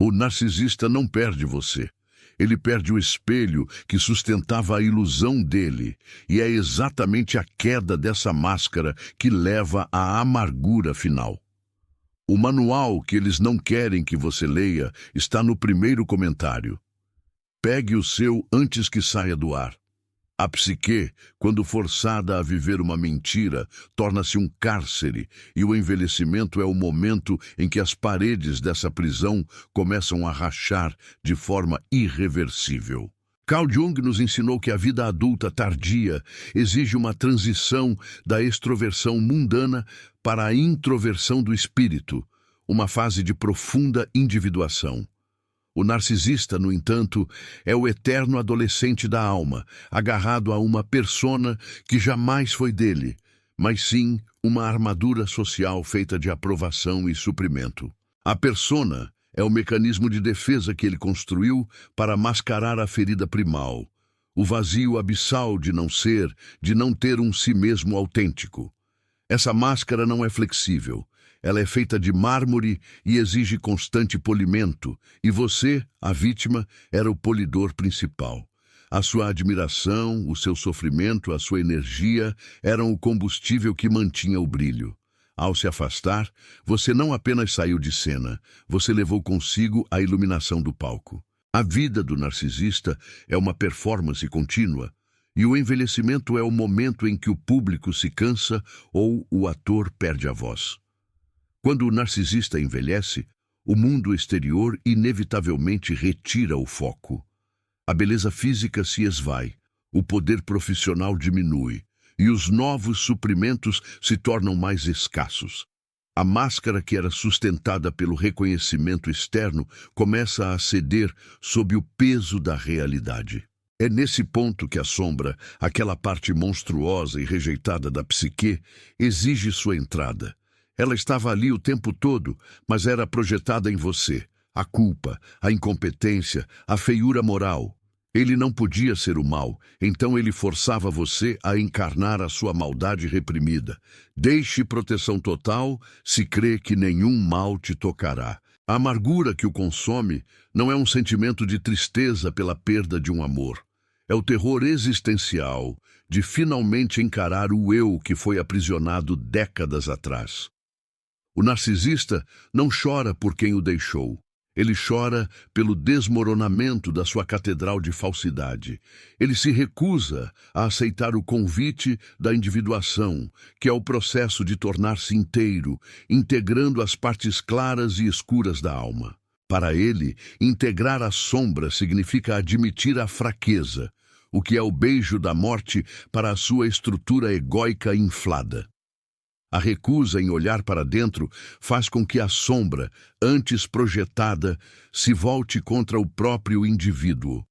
O narcisista não perde você. Ele perde o espelho que sustentava a ilusão dele, e é exatamente a queda dessa máscara que leva à amargura final. O manual que eles não querem que você leia está no primeiro comentário. Pegue o seu antes que saia do ar. A psique, quando forçada a viver uma mentira, torna-se um cárcere, e o envelhecimento é o momento em que as paredes dessa prisão começam a rachar de forma irreversível. Carl Jung nos ensinou que a vida adulta tardia exige uma transição da extroversão mundana para a introversão do espírito, uma fase de profunda individuação. O narcisista, no entanto, é o eterno adolescente da alma, agarrado a uma persona que jamais foi dele, mas sim uma armadura social feita de aprovação e suprimento. A persona é o mecanismo de defesa que ele construiu para mascarar a ferida primal, o vazio abissal de não ser, de não ter um si mesmo autêntico. Essa máscara não é flexível. Ela é feita de mármore e exige constante polimento, e você, a vítima, era o polidor principal. A sua admiração, o seu sofrimento, a sua energia eram o combustível que mantinha o brilho. Ao se afastar, você não apenas saiu de cena, você levou consigo a iluminação do palco. A vida do narcisista é uma performance contínua, e o envelhecimento é o momento em que o público se cansa ou o ator perde a voz. Quando o narcisista envelhece, o mundo exterior inevitavelmente retira o foco. A beleza física se esvai, o poder profissional diminui, e os novos suprimentos se tornam mais escassos. A máscara que era sustentada pelo reconhecimento externo começa a ceder sob o peso da realidade. É nesse ponto que a sombra, aquela parte monstruosa e rejeitada da psique, exige sua entrada. Ela estava ali o tempo todo, mas era projetada em você. A culpa, a incompetência, a feiura moral. Ele não podia ser o mal, então ele forçava você a encarnar a sua maldade reprimida. Deixe proteção total se crê que nenhum mal te tocará. A amargura que o consome não é um sentimento de tristeza pela perda de um amor. É o terror existencial de finalmente encarar o eu que foi aprisionado décadas atrás. O narcisista não chora por quem o deixou. Ele chora pelo desmoronamento da sua catedral de falsidade. Ele se recusa a aceitar o convite da individuação, que é o processo de tornar-se inteiro, integrando as partes claras e escuras da alma. Para ele, integrar a sombra significa admitir a fraqueza, o que é o beijo da morte para a sua estrutura egóica inflada. A recusa em olhar para dentro faz com que a sombra, antes projetada, se volte contra o próprio indivíduo.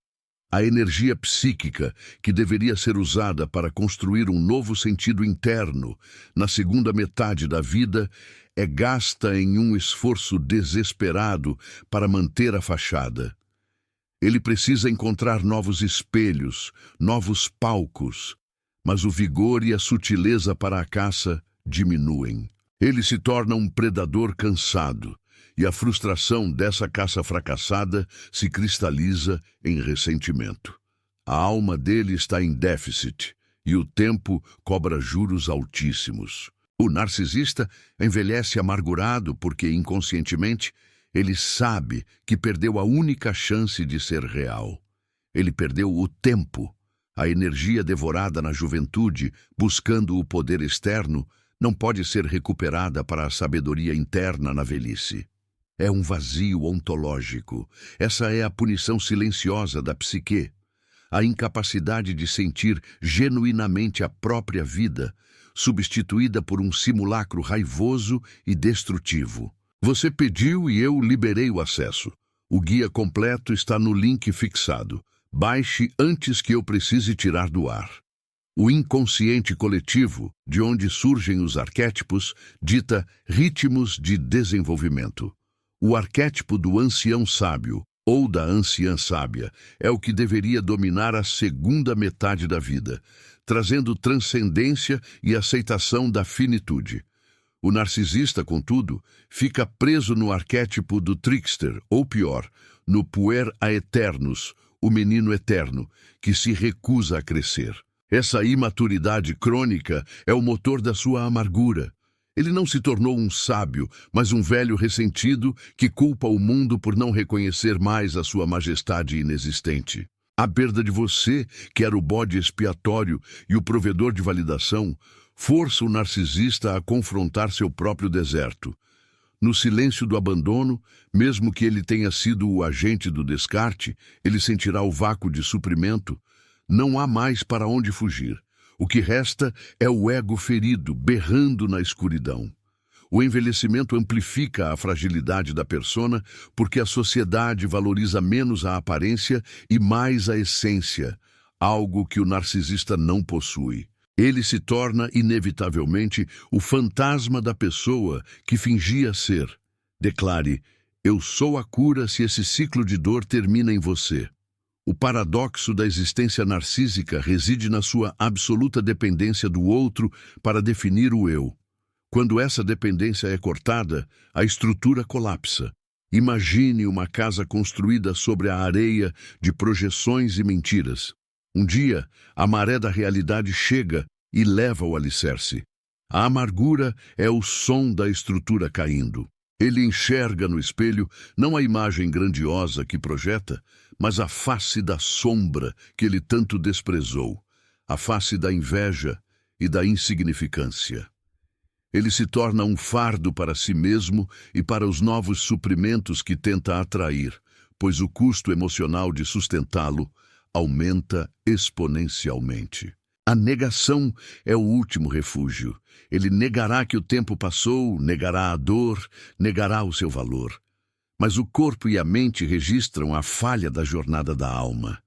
A energia psíquica, que deveria ser usada para construir um novo sentido interno na segunda metade da vida, é gasta em um esforço desesperado para manter a fachada. Ele precisa encontrar novos espelhos, novos palcos, mas o vigor e a sutileza para a caça diminuem. Ele se torna um predador cansado, e a frustração dessa caça fracassada se cristaliza em ressentimento. A alma dele está em déficit, e o tempo cobra juros altíssimos. O narcisista envelhece amargurado porque, inconscientemente, ele sabe que perdeu a única chance de ser real. Ele perdeu o tempo. A energia devorada na juventude, buscando o poder externo, não pode ser recuperada para a sabedoria interna na velhice. É um vazio ontológico. Essa é a punição silenciosa da psique. A incapacidade de sentir genuinamente a própria vida, substituída por um simulacro raivoso e destrutivo. Você pediu e eu liberei o acesso. O guia completo está no link fixado. Baixe antes que eu precise tirar do ar. O inconsciente coletivo, de onde surgem os arquétipos, dita ritmos de desenvolvimento. O arquétipo do ancião sábio, ou da anciã sábia, é o que deveria dominar a segunda metade da vida, trazendo transcendência e aceitação da finitude. O narcisista, contudo, fica preso no arquétipo do trickster, ou pior, no puer aeternus, o menino eterno, que se recusa a crescer. Essa imaturidade crônica é o motor da sua amargura. Ele não se tornou um sábio, mas um velho ressentido que culpa o mundo por não reconhecer mais a sua majestade inexistente. A perda de você, que era o bode expiatório e o provedor de validação, força o narcisista a confrontar seu próprio deserto. No silêncio do abandono, mesmo que ele tenha sido o agente do descarte, ele sentirá o vácuo de suprimento. Não há mais para onde fugir. O que resta é o ego ferido, berrando na escuridão. O envelhecimento amplifica a fragilidade da persona porque a sociedade valoriza menos a aparência e mais a essência, algo que o narcisista não possui. Ele se torna, inevitavelmente, o fantasma da pessoa que fingia ser. Declare: eu sou a cura se esse ciclo de dor termina em você. O paradoxo da existência narcísica reside na sua absoluta dependência do outro para definir o eu. Quando essa dependência é cortada, a estrutura colapsa. Imagine uma casa construída sobre a areia de projeções e mentiras. Um dia, a maré da realidade chega e leva o alicerce. A amargura é o som da estrutura caindo. Ele enxerga no espelho não a imagem grandiosa que projeta, mas a face da sombra que ele tanto desprezou, a face da inveja e da insignificância. Ele se torna um fardo para si mesmo e para os novos suprimentos que tenta atrair, pois o custo emocional de sustentá-lo aumenta exponencialmente. A negação é o último refúgio. Ele negará que o tempo passou, negará a dor, negará o seu valor. Mas o corpo e a mente registram a falha da jornada da alma.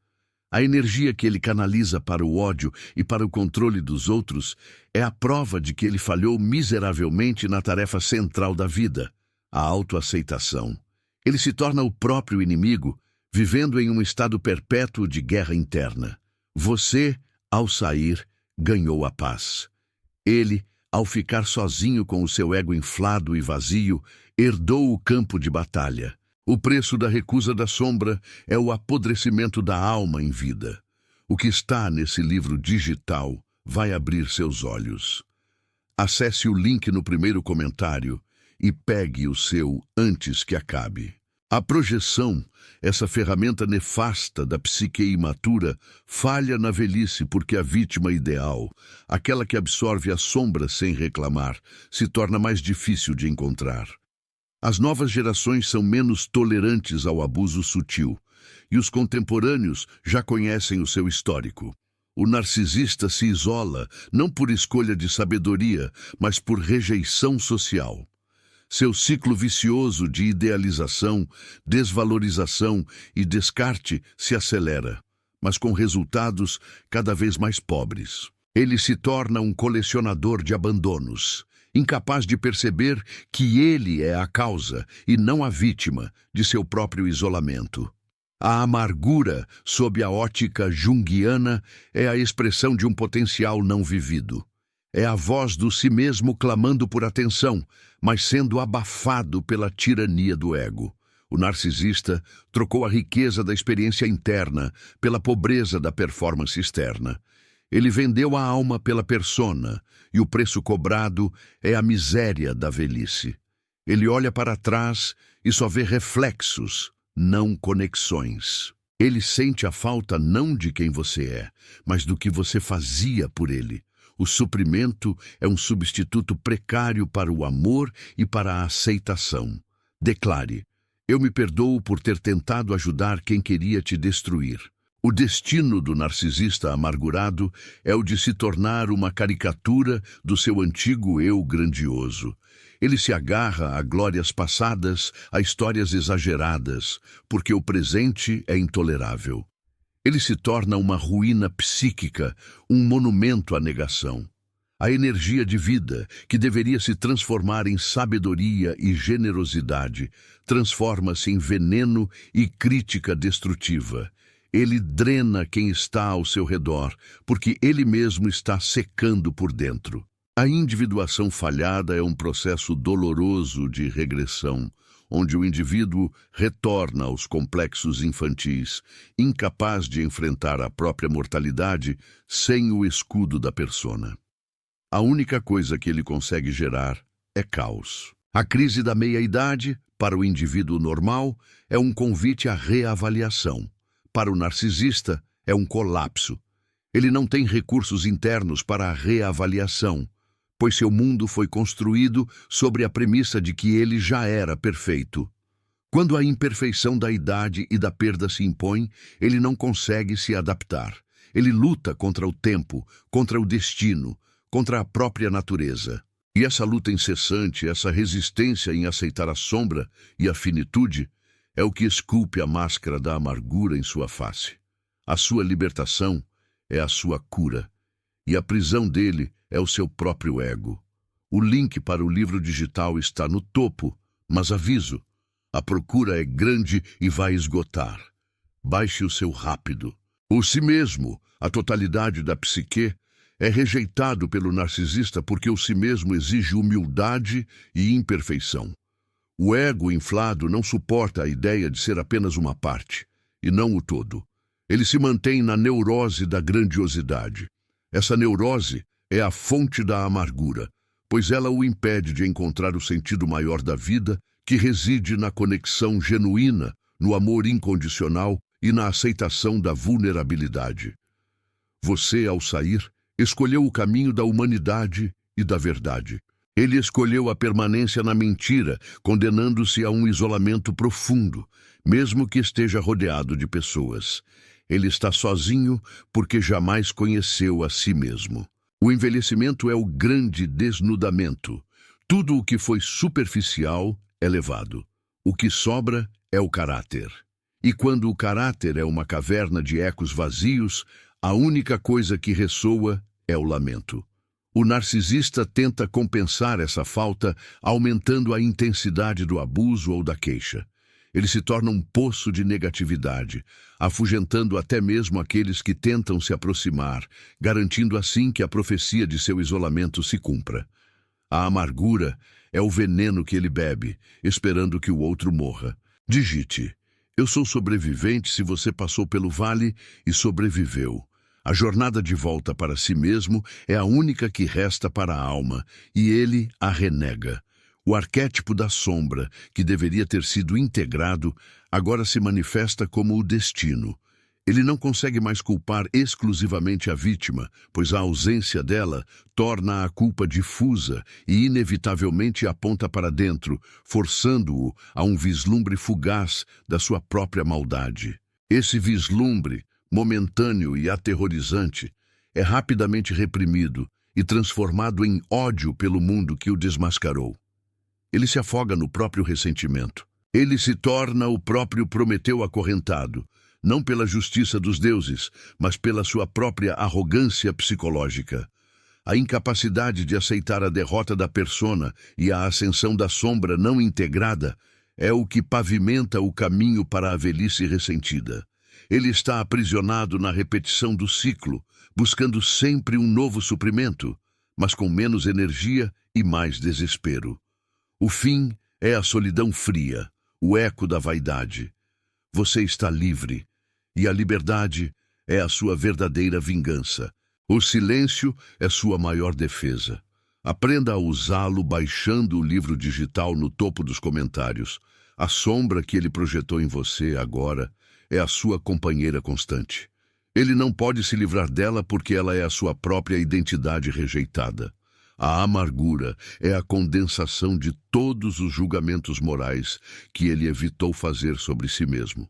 A energia que ele canaliza para o ódio e para o controle dos outros é a prova de que ele falhou miseravelmente na tarefa central da vida, a autoaceitação. Ele se torna o próprio inimigo, vivendo em um estado perpétuo de guerra interna. Você, ao sair, ganhou a paz. Ele, ao ficar sozinho com o seu ego inflado e vazio, herdou o campo de batalha. O preço da recusa da sombra é o apodrecimento da alma em vida. O que está nesse livro digital vai abrir seus olhos. Acesse o link no primeiro comentário e pegue o seu antes que acabe. A projeção, essa ferramenta nefasta da psique imatura, falha na velhice porque a vítima ideal, aquela que absorve a sombra sem reclamar, se torna mais difícil de encontrar. As novas gerações são menos tolerantes ao abuso sutil, e os contemporâneos já conhecem o seu histórico. O narcisista se isola, não por escolha de sabedoria, mas por rejeição social. Seu ciclo vicioso de idealização, desvalorização e descarte se acelera, mas com resultados cada vez mais pobres. Ele se torna um colecionador de abandonos, incapaz de perceber que ele é a causa e não a vítima de seu próprio isolamento. A amargura, sob a ótica junguiana, é a expressão de um potencial não vivido. É a voz do si mesmo clamando por atenção, mas sendo abafado pela tirania do ego. O narcisista trocou a riqueza da experiência interna pela pobreza da performance externa. Ele vendeu a alma pela persona, e o preço cobrado é a miséria da velhice. Ele olha para trás e só vê reflexos, não conexões. Ele sente a falta não de quem você é, mas do que você fazia por ele. O suprimento é um substituto precário para o amor e para a aceitação. Declare: eu me perdoo por ter tentado ajudar quem queria te destruir. O destino do narcisista amargurado é o de se tornar uma caricatura do seu antigo eu grandioso. Ele se agarra a glórias passadas, a histórias exageradas, porque o presente é intolerável. Ele se torna uma ruína psíquica, um monumento à negação. A energia de vida, que deveria se transformar em sabedoria e generosidade, transforma-se em veneno e crítica destrutiva. Ele drena quem está ao seu redor, porque ele mesmo está secando por dentro. A individuação falhada é um processo doloroso de regressão, onde o indivíduo retorna aos complexos infantis, incapaz de enfrentar a própria mortalidade sem o escudo da persona. A única coisa que ele consegue gerar é caos. A crise da meia-idade, para o indivíduo normal, é um convite à reavaliação. Para o narcisista, é um colapso. Ele não tem recursos internos para a reavaliação, pois seu mundo foi construído sobre a premissa de que ele já era perfeito. Quando a imperfeição da idade e da perda se impõe, ele não consegue se adaptar. Ele luta contra o tempo, contra o destino, contra a própria natureza. E essa luta incessante, essa resistência em aceitar a sombra e a finitude, é o que esculpe a máscara da amargura em sua face. A sua libertação é a sua cura, e a prisão dele é o seu próprio ego. O link para o livro digital está no topo, mas aviso, a procura é grande e vai esgotar. Baixe o seu rápido. O si mesmo, a totalidade da psique, é rejeitado pelo narcisista porque o si mesmo exige humildade e imperfeição. O ego inflado não suporta a ideia de ser apenas uma parte, e não o todo. Ele se mantém na neurose da grandiosidade. Essa neurose é a fonte da amargura, pois ela o impede de encontrar o sentido maior da vida, que reside na conexão genuína, no amor incondicional e na aceitação da vulnerabilidade. Você, ao sair, escolheu o caminho da humanidade e da verdade. Ele escolheu a permanência na mentira, condenando-se a um isolamento profundo, mesmo que esteja rodeado de pessoas. Ele está sozinho porque jamais conheceu a si mesmo. O envelhecimento é o grande desnudamento. Tudo o que foi superficial é levado. O que sobra é o caráter. E quando o caráter é uma caverna de ecos vazios, a única coisa que ressoa é o lamento. O narcisista tenta compensar essa falta aumentando a intensidade do abuso ou da queixa. Ele se torna um poço de negatividade, afugentando até mesmo aqueles que tentam se aproximar, garantindo assim que a profecia de seu isolamento se cumpra. A amargura é o veneno que ele bebe, esperando que o outro morra. Digite: eu sou sobrevivente se você passou pelo vale e sobreviveu. A jornada de volta para si mesmo é a única que resta para a alma, e ele a renega. O arquétipo da sombra, que deveria ter sido integrado, agora se manifesta como o destino. Ele não consegue mais culpar exclusivamente a vítima, pois a ausência dela torna a culpa difusa e inevitavelmente aponta para dentro, forçando-o a um vislumbre fugaz da sua própria maldade. Esse vislumbre, momentâneo e aterrorizante, é rapidamente reprimido e transformado em ódio pelo mundo que o desmascarou. Ele se afoga no próprio ressentimento. Ele se torna o próprio Prometeu acorrentado, não pela justiça dos deuses, mas pela sua própria arrogância psicológica. A incapacidade de aceitar a derrota da persona e a ascensão da sombra não integrada é o que pavimenta o caminho para a velhice ressentida. Ele está aprisionado na repetição do ciclo, buscando sempre um novo suprimento, mas com menos energia e mais desespero. O fim é a solidão fria, o eco da vaidade. Você está livre, e a liberdade é a sua verdadeira vingança. O silêncio é sua maior defesa. Aprenda a usá-lo baixando o livro digital no topo dos comentários. A sombra que ele projetou em você agora é a sua companheira constante. Ele não pode se livrar dela porque ela é a sua própria identidade rejeitada. A amargura é a condensação de todos os julgamentos morais que ele evitou fazer sobre si mesmo.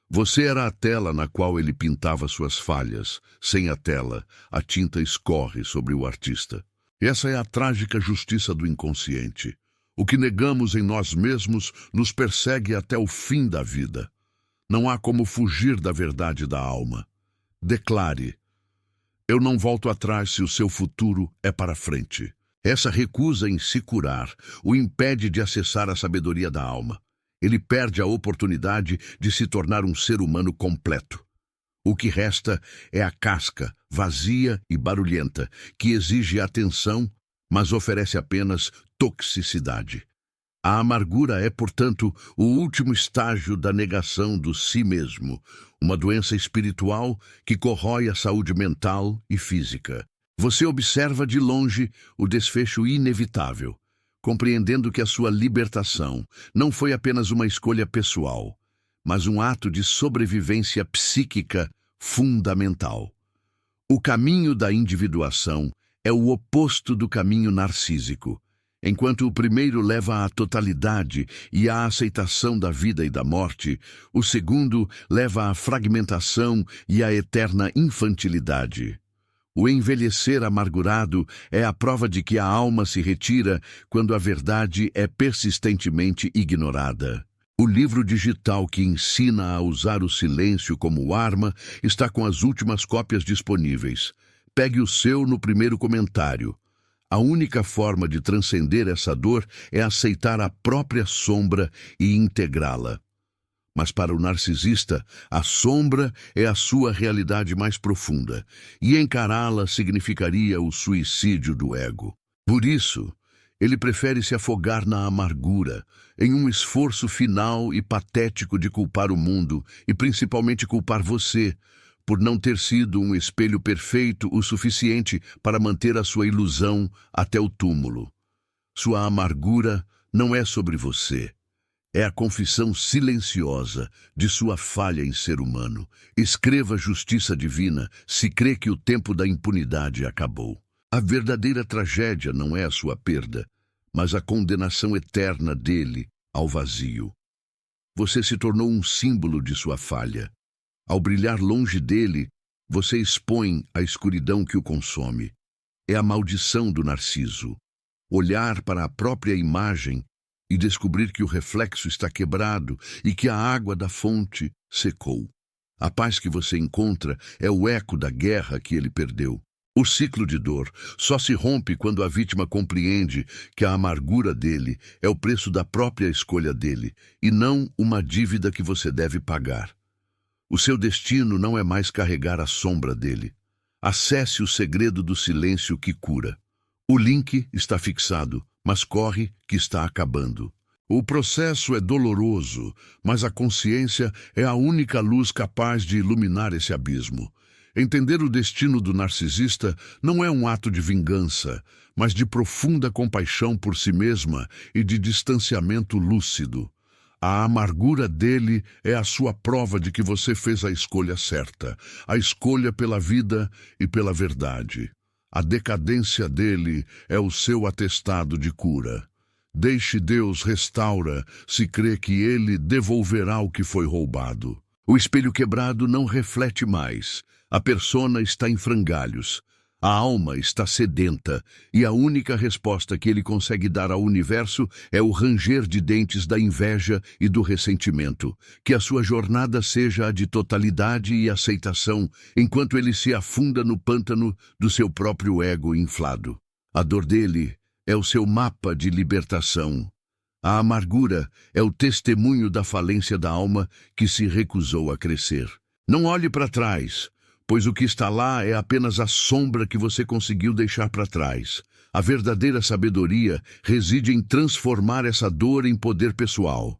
Você era a tela na qual ele pintava suas falhas. Sem a tela, a tinta escorre sobre o artista. Essa é a trágica justiça do inconsciente. O que negamos em nós mesmos nos persegue até o fim da vida. Não há como fugir da verdade da alma. Declare: eu não volto atrás se o seu futuro é para frente. Essa recusa em se curar o impede de acessar a sabedoria da alma. Ele perde a oportunidade de se tornar um ser humano completo. O que resta é a casca, vazia e barulhenta, que exige atenção, mas oferece apenas toxicidade. A amargura é, portanto, o último estágio da negação do si mesmo, uma doença espiritual que corrói a saúde mental e física. Você observa de longe o desfecho inevitável, compreendendo que a sua libertação não foi apenas uma escolha pessoal, mas um ato de sobrevivência psíquica fundamental. O caminho da individuação é o oposto do caminho narcísico. Enquanto o primeiro leva à totalidade e à aceitação da vida e da morte, o segundo leva à fragmentação e à eterna infantilidade. O envelhecer amargurado é a prova de que a alma se retira quando a verdade é persistentemente ignorada. O livro digital que ensina a usar o silêncio como arma está com as últimas cópias disponíveis. Pegue o seu no primeiro comentário. A única forma de transcender essa dor é aceitar a própria sombra e integrá-la. Mas para o narcisista, a sombra é a sua realidade mais profunda, e encará-la significaria o suicídio do ego. Por isso, ele prefere se afogar na amargura, em um esforço final e patético de culpar o mundo, e principalmente culpar você, por não ter sido um espelho perfeito o suficiente para manter a sua ilusão até o túmulo. Sua amargura não é sobre você. É a confissão silenciosa de sua falha em ser humano. Escreva justiça divina se crê que o tempo da impunidade acabou. A verdadeira tragédia não é a sua perda, mas a condenação eterna dele ao vazio. Você se tornou um símbolo de sua falha. Ao brilhar longe dele, você expõe a escuridão que o consome. É a maldição do narciso. Olhar para a própria imagem e descobrir que o reflexo está quebrado e que a água da fonte secou. A paz que você encontra é o eco da guerra que ele perdeu. O ciclo de dor só se rompe quando a vítima compreende que a amargura dele é o preço da própria escolha dele e não uma dívida que você deve pagar. O seu destino não é mais carregar a sombra dele. Acesse o segredo do silêncio que cura. O link está fixado, mas corre que está acabando. O processo é doloroso, mas a consciência é a única luz capaz de iluminar esse abismo. Entender o destino do narcisista não é um ato de vingança, mas de profunda compaixão por si mesma e de distanciamento lúcido. A amargura dele é a sua prova de que você fez a escolha certa, a escolha pela vida e pela verdade. A decadência dele é o seu atestado de cura. Deixe Deus restaura se crê que ele devolverá o que foi roubado. O espelho quebrado não reflete mais. A persona está em frangalhos. A alma está sedenta e a única resposta que ele consegue dar ao universo é o ranger de dentes da inveja e do ressentimento. Que a sua jornada seja a de totalidade e aceitação, enquanto ele se afunda no pântano do seu próprio ego inflado. A dor dele é o seu mapa de libertação. A amargura é o testemunho da falência da alma que se recusou a crescer. Não olhe para trás, pois o que está lá é apenas a sombra que você conseguiu deixar para trás. A verdadeira sabedoria reside em transformar essa dor em poder pessoal.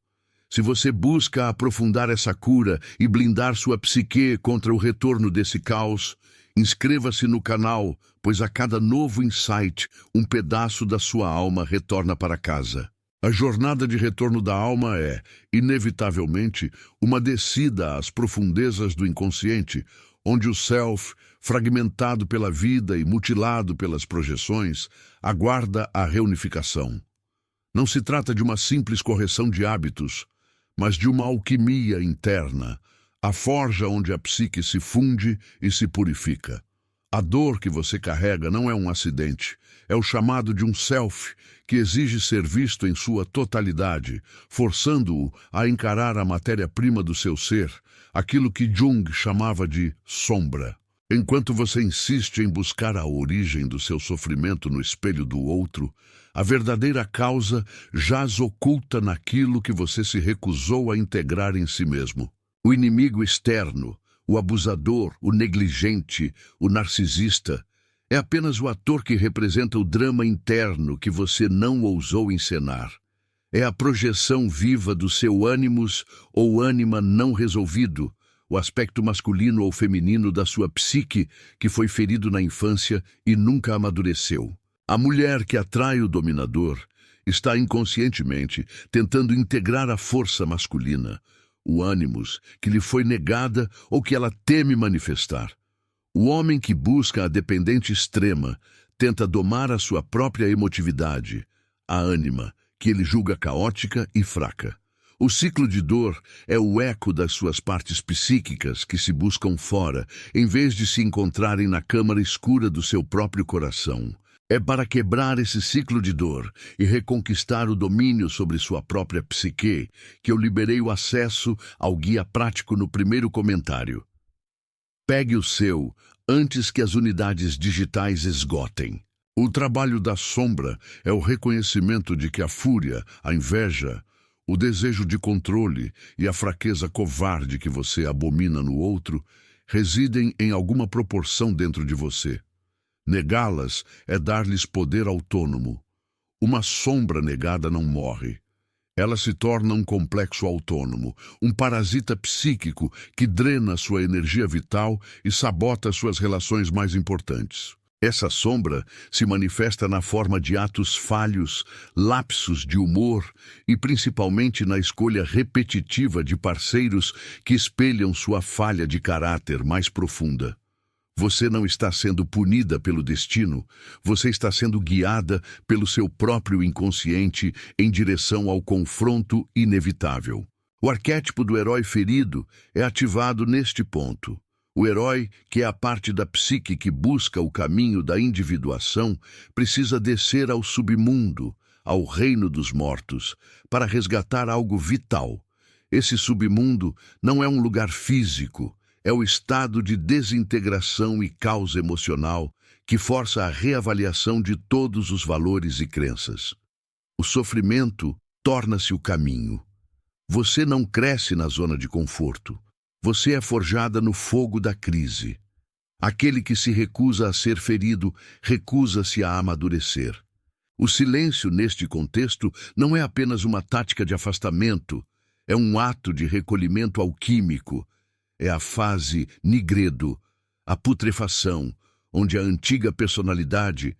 Se você busca aprofundar essa cura e blindar sua psique contra o retorno desse caos, inscreva-se no canal, pois a cada novo insight, um pedaço da sua alma retorna para casa. A jornada de retorno da alma é, inevitavelmente, uma descida às profundezas do inconsciente, onde o self, fragmentado pela vida e mutilado pelas projeções, aguarda a reunificação. Não se trata de uma simples correção de hábitos, mas de uma alquimia interna, a forja onde a psique se funde e se purifica. A dor que você carrega não é um acidente, é o chamado de um self que exige ser visto em sua totalidade, forçando-o a encarar a matéria-prima do seu ser, aquilo que Jung chamava de sombra. Enquanto você insiste em buscar a origem do seu sofrimento no espelho do outro, a verdadeira causa jaz oculta naquilo que você se recusou a integrar em si mesmo. O inimigo externo, o abusador, o negligente, o narcisista, É apenas o ator que representa o drama interno que você não ousou encenar. É a projeção viva do seu ânimos ou ânima não resolvido, o aspecto masculino ou feminino da sua psique que foi ferido na infância e nunca amadureceu. A mulher que atrai o dominador está inconscientemente tentando integrar a força masculina, o ânimos que lhe foi negada ou que ela teme manifestar. O homem que busca a dependente extrema tenta domar a sua própria emotividade, a ânima, que ele julga caótica e fraca. O ciclo de dor é o eco das suas partes psíquicas que se buscam fora, em vez de se encontrarem na câmara escura do seu próprio coração. É para quebrar esse ciclo de dor e reconquistar o domínio sobre sua própria psique que eu liberei o acesso ao guia prático no primeiro comentário. Pegue o seu antes que as unidades digitais esgotem. O trabalho da sombra é o reconhecimento de que a fúria, a inveja, o desejo de controle e a fraqueza covarde que você abomina no outro residem em alguma proporção dentro de você. Negá-las é dar-lhes poder autônomo. Uma sombra negada não morre. Ela se torna um complexo autônomo, um parasita psíquico que drena sua energia vital e sabota suas relações mais importantes. Essa sombra se manifesta na forma de atos falhos, lapsos de humor e principalmente na escolha repetitiva de parceiros que espelham sua falha de caráter mais profunda. Você não está sendo punida pelo destino, você está sendo guiada pelo seu próprio inconsciente em direção ao confronto inevitável. O arquétipo do herói ferido é ativado neste ponto. O herói, que é a parte da psique que busca o caminho da individuação, precisa descer ao submundo, ao reino dos mortos, para resgatar algo vital. Esse submundo não é um lugar físico, é o estado de desintegração e caos emocional que força a reavaliação de todos os valores e crenças. O sofrimento torna-se o caminho. Você não cresce na zona de conforto. Você é forjada no fogo da crise. Aquele que se recusa a ser ferido, recusa-se a amadurecer. O silêncio neste contexto não é apenas uma tática de afastamento, é um ato de recolhimento alquímico. É a fase nigredo, a putrefação, onde a antiga personalidade,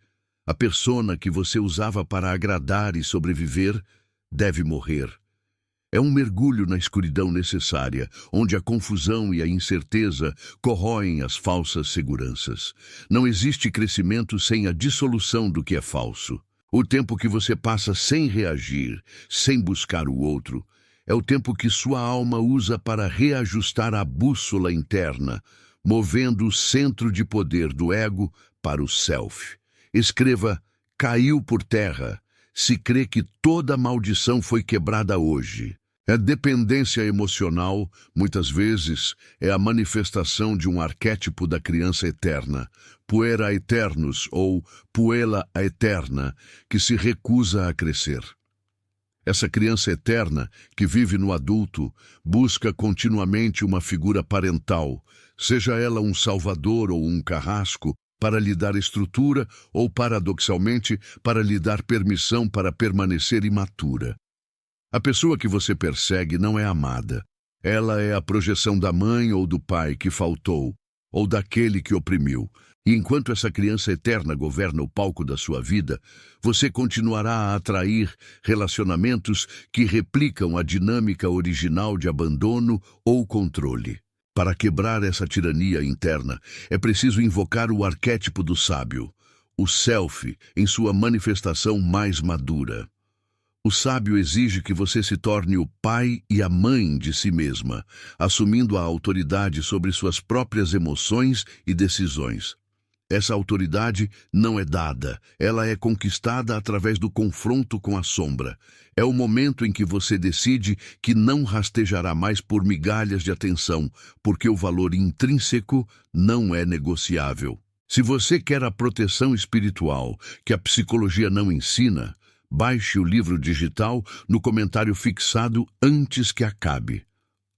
a persona que você usava para agradar e sobreviver, deve morrer. É um mergulho na escuridão necessária, onde a confusão e a incerteza corroem as falsas seguranças. Não existe crescimento sem a dissolução do que é falso. O tempo que você passa sem reagir, sem buscar o outro, é o tempo que sua alma usa para reajustar a bússola interna, movendo o centro de poder do ego para o self. Escreva: caiu por terra, se crê que toda maldição foi quebrada hoje. A dependência emocional, muitas vezes, é a manifestação de um arquétipo da criança eterna, puera eternus ou puella eterna, que se recusa a crescer. Essa criança eterna, que vive no adulto, busca continuamente uma figura parental, seja ela um salvador ou um carrasco, para lhe dar estrutura ou, paradoxalmente, para lhe dar permissão para permanecer imatura. A pessoa que você persegue não é amada. Ela é a projeção da mãe ou do pai que faltou, ou daquele que oprimiu. E enquanto essa criança eterna governa o palco da sua vida, você continuará a atrair relacionamentos que replicam a dinâmica original de abandono ou controle. Para quebrar essa tirania interna, é preciso invocar o arquétipo do sábio, o self, em sua manifestação mais madura. O sábio exige que você se torne o pai e a mãe de si mesma, assumindo a autoridade sobre suas próprias emoções e decisões. Essa autoridade não é dada, ela é conquistada através do confronto com a sombra. É o momento em que você decide que não rastejará mais por migalhas de atenção, porque o valor intrínseco não é negociável. Se você quer a proteção espiritual que a psicologia não ensina, baixe o livro digital no comentário fixado antes que acabe.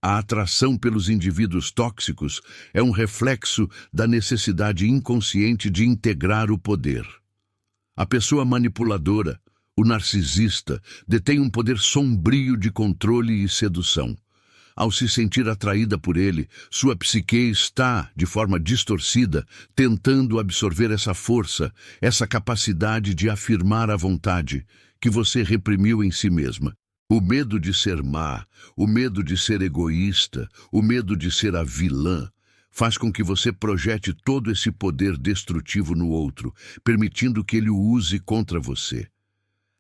A atração pelos indivíduos tóxicos é um reflexo da necessidade inconsciente de integrar o poder. A pessoa manipuladora, o narcisista, detém um poder sombrio de controle e sedução. Ao se sentir atraída por ele, sua psique está, de forma distorcida, tentando absorver essa força, essa capacidade de afirmar a vontade que você reprimiu em si mesma. O medo de ser má, o medo de ser egoísta, o medo de ser a vilã, faz com que você projete todo esse poder destrutivo no outro, permitindo que ele o use contra você.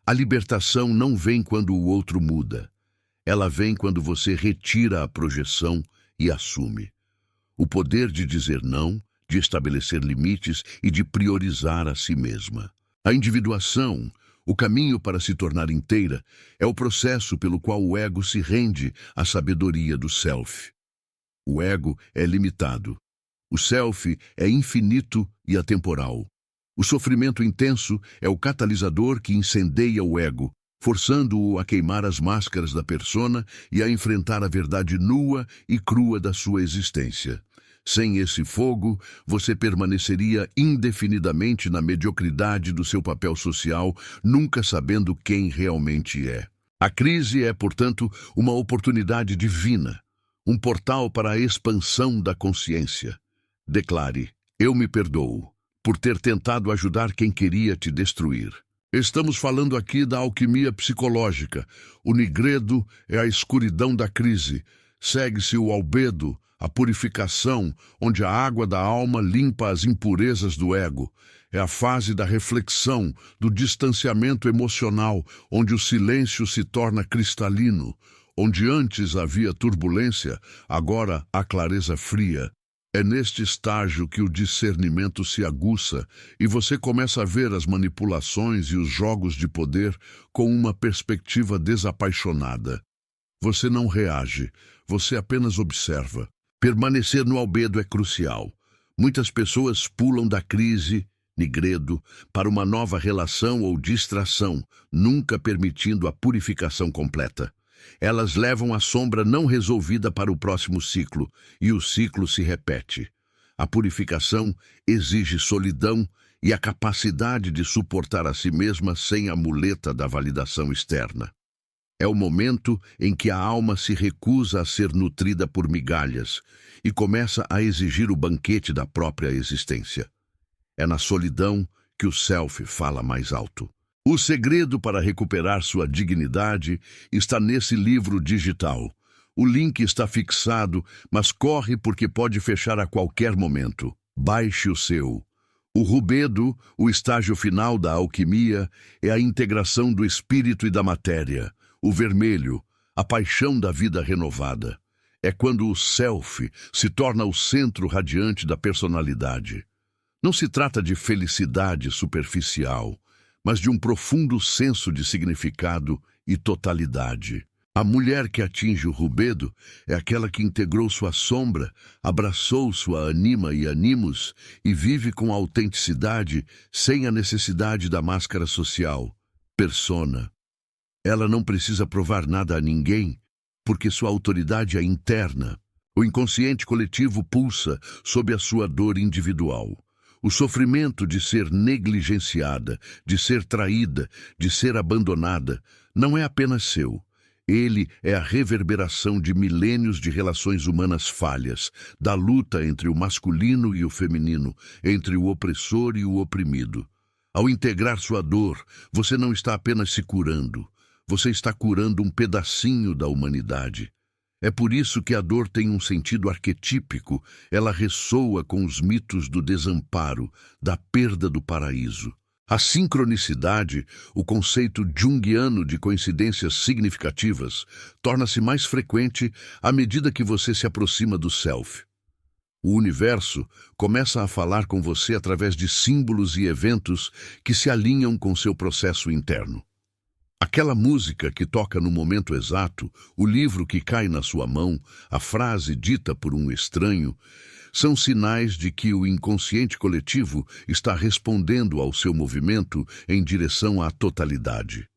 A libertação não vem quando o outro muda. Ela vem quando você retira a projeção e assume. O poder de dizer não, de estabelecer limites e de priorizar a si mesma. A individuação, o caminho para se tornar inteira, é o processo pelo qual o ego se rende à sabedoria do self. O ego é limitado. O self é infinito e atemporal. O sofrimento intenso é o catalisador que incendeia o ego, forçando-o a queimar as máscaras da persona e a enfrentar a verdade nua e crua da sua existência. Sem esse fogo, você permaneceria indefinidamente na mediocridade do seu papel social, nunca sabendo quem realmente é. A crise é, portanto, uma oportunidade divina, um portal para a expansão da consciência. Declare: eu me perdoo por ter tentado ajudar quem queria te destruir. Estamos falando aqui da alquimia psicológica. O nigredo é a escuridão da crise. Segue-se o albedo, a purificação, onde a água da alma limpa as impurezas do ego. É a fase da reflexão, do distanciamento emocional, onde o silêncio se torna cristalino. Onde antes havia turbulência, agora há clareza fria. É neste estágio que o discernimento se aguça e você começa a ver as manipulações e os jogos de poder com uma perspectiva desapaixonada. Você não reage, você apenas observa. Permanecer no albedo é crucial. Muitas pessoas pulam da crise, nigredo, para uma nova relação ou distração, nunca permitindo a purificação completa. Elas levam a sombra não resolvida para o próximo ciclo, e o ciclo se repete. A purificação exige solidão e a capacidade de suportar a si mesma sem a muleta da validação externa. É o momento em que a alma se recusa a ser nutrida por migalhas e começa a exigir o banquete da própria existência. É na solidão que o self fala mais alto. O segredo para recuperar sua dignidade está nesse livro digital. O link está fixado, mas corre porque pode fechar a qualquer momento. Baixe o seu. O rubedo, o estágio final da alquimia, é a integração do espírito e da matéria. O vermelho, a paixão da vida renovada. É quando o self se torna o centro radiante da personalidade. Não se trata de felicidade superficial, mas de um profundo senso de significado e totalidade. A mulher que atinge o rubedo é aquela que integrou sua sombra, abraçou sua anima e animus e vive com autenticidade sem a necessidade da máscara social, persona. Ela não precisa provar nada a ninguém, porque sua autoridade é interna. O inconsciente coletivo pulsa sob a sua dor individual. O sofrimento de ser negligenciada, de ser traída, de ser abandonada, não é apenas seu. Ele é a reverberação de milênios de relações humanas falhas, da luta entre o masculino e o feminino, entre o opressor e o oprimido. Ao integrar sua dor, você não está apenas se curando, você está curando um pedacinho da humanidade. É por isso que a dor tem um sentido arquetípico, ela ressoa com os mitos do desamparo, da perda do paraíso. A sincronicidade, o conceito junguiano de coincidências significativas, torna-se mais frequente à medida que você se aproxima do self. O universo começa a falar com você através de símbolos e eventos que se alinham com seu processo interno. Aquela música que toca no momento exato, o livro que cai na sua mão, a frase dita por um estranho, são sinais de que o inconsciente coletivo está respondendo ao seu movimento em direção à totalidade.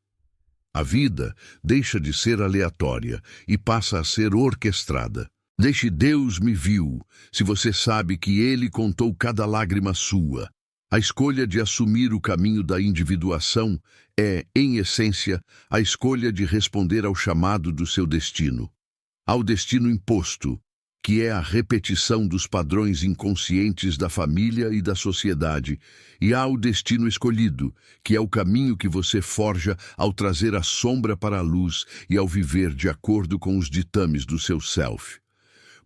A vida deixa de ser aleatória e passa a ser orquestrada. Deixe Deus me viu, se você sabe que Ele contou cada lágrima sua. A escolha de assumir o caminho da individuação é, em essência, a escolha de responder ao chamado do seu destino. Ao destino imposto, que é a repetição dos padrões inconscientes da família e da sociedade, e há o destino escolhido, que é o caminho que você forja ao trazer a sombra para a luz e ao viver de acordo com os ditames do seu self.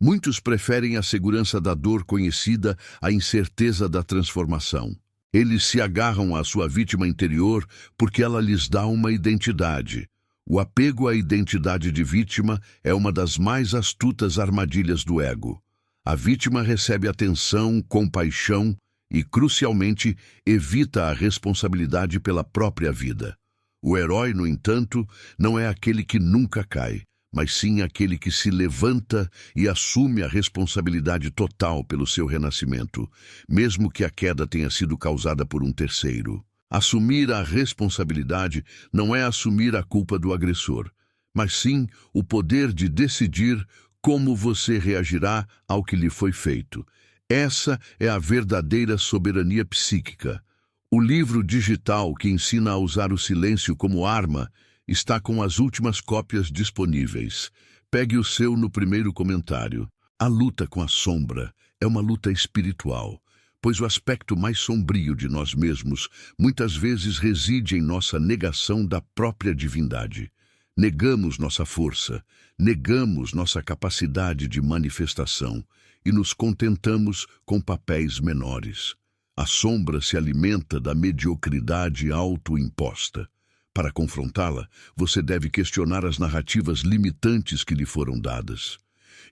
Muitos preferem a segurança da dor conhecida à incerteza da transformação. Eles se agarram à sua vítima interior porque ela lhes dá uma identidade. O apego à identidade de vítima é uma das mais astutas armadilhas do ego. A vítima recebe atenção, compaixão e, crucialmente, evita a responsabilidade pela própria vida. O herói, no entanto, não é aquele que nunca cai, mas sim aquele que se levanta e assume a responsabilidade total pelo seu renascimento, mesmo que a queda tenha sido causada por um terceiro. Assumir a responsabilidade não é assumir a culpa do agressor, mas sim o poder de decidir como você reagirá ao que lhe foi feito. Essa é a verdadeira soberania psíquica. O livro digital que ensina a usar o silêncio como arma está com as últimas cópias disponíveis. Pegue o seu no primeiro comentário. A luta com a sombra é uma luta espiritual, pois o aspecto mais sombrio de nós mesmos muitas vezes reside em nossa negação da própria divindade. Negamos nossa força, negamos nossa capacidade de manifestação e nos contentamos com papéis menores. A sombra se alimenta da mediocridade autoimposta. Para confrontá-la, você deve questionar as narrativas limitantes que lhe foram dadas.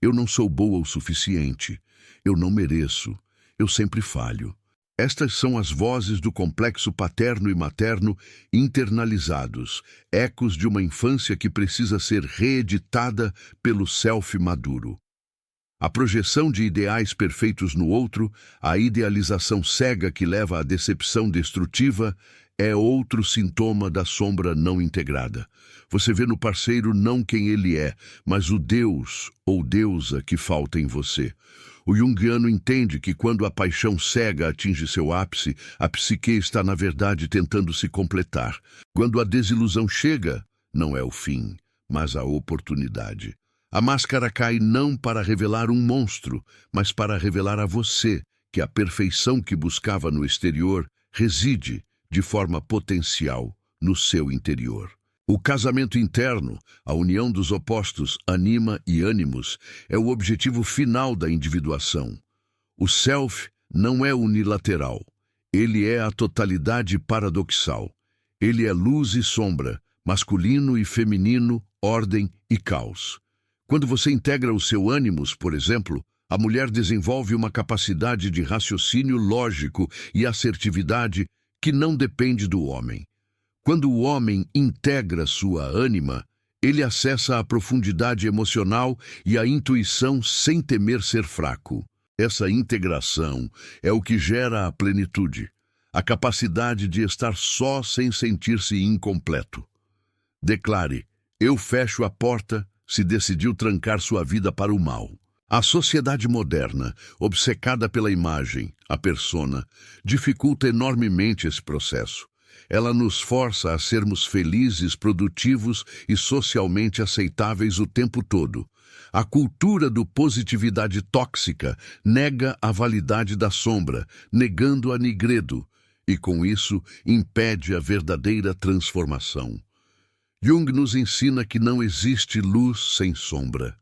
Eu não sou boa o suficiente. Eu não mereço. Eu sempre falho. Estas são as vozes do complexo paterno e materno internalizados, ecos de uma infância que precisa ser reeditada pelo self maduro. A projeção de ideais perfeitos no outro, a idealização cega que leva à decepção destrutiva, é outro sintoma da sombra não integrada. Você vê no parceiro não quem ele é, mas o Deus ou deusa que falta em você. O junguiano entende que quando a paixão cega atinge seu ápice, a psique está na verdade tentando se completar. Quando a desilusão chega, não é o fim, mas a oportunidade. A máscara cai não para revelar um monstro, mas para revelar a você que a perfeição que buscava no exterior reside, de forma potencial, no seu interior. O casamento interno, a união dos opostos anima e ânimos, é o objetivo final da individuação. O self não é unilateral. Ele é a totalidade paradoxal. Ele é luz e sombra, masculino e feminino, ordem e caos. Quando você integra o seu ânimos, por exemplo, a mulher desenvolve uma capacidade de raciocínio lógico e assertividade que não depende do homem. Quando o homem integra sua ânima, ele acessa a profundidade emocional e a intuição sem temer ser fraco. Essa integração é o que gera a plenitude, a capacidade de estar só sem sentir-se incompleto. Declare: eu fecho a porta, se decidiu trancar sua vida para o mal. A sociedade moderna, obcecada pela imagem, a persona, dificulta enormemente esse processo. Ela nos força a sermos felizes, produtivos e socialmente aceitáveis o tempo todo. A cultura do positividade tóxica nega a validade da sombra, negando a nigredo, e com isso impede a verdadeira transformação. Jung nos ensina que não existe luz sem sombra.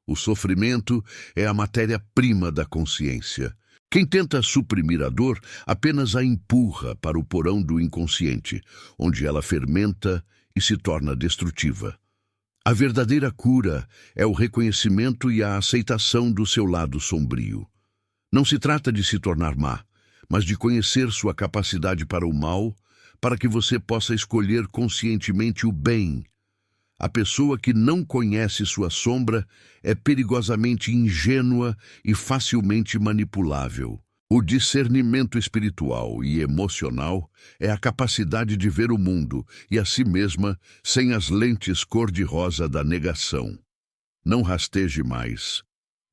O sofrimento é a matéria-prima da consciência. Quem tenta suprimir a dor apenas a empurra para o porão do inconsciente, onde ela fermenta e se torna destrutiva. A verdadeira cura é o reconhecimento e a aceitação do seu lado sombrio. Não se trata de se tornar má, mas de conhecer sua capacidade para o mal, para que você possa escolher conscientemente o bem. A pessoa que não conhece sua sombra é perigosamente ingênua e facilmente manipulável. O discernimento espiritual e emocional é a capacidade de ver o mundo e a si mesma sem as lentes cor-de-rosa da negação. Não rasteje mais.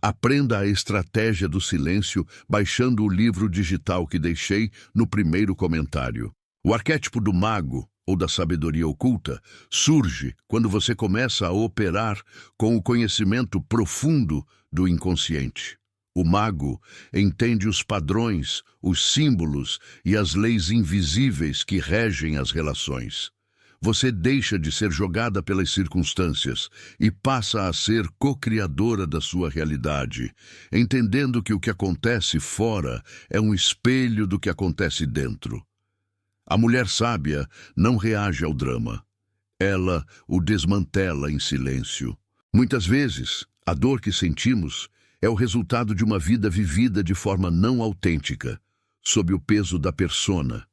Aprenda a estratégia do silêncio baixando o livro digital que deixei no primeiro comentário. O arquétipo do mago, ou da sabedoria oculta, surge quando você começa a operar com o conhecimento profundo do inconsciente. O mago entende os padrões, os símbolos e as leis invisíveis que regem as relações. Você deixa de ser jogada pelas circunstâncias e passa a ser co-criadora da sua realidade, entendendo que o que acontece fora é um espelho do que acontece dentro. A mulher sábia não reage ao drama. Ela o desmantela em silêncio. Muitas vezes, a dor que sentimos é o resultado de uma vida vivida de forma não autêntica, sob o peso da persona.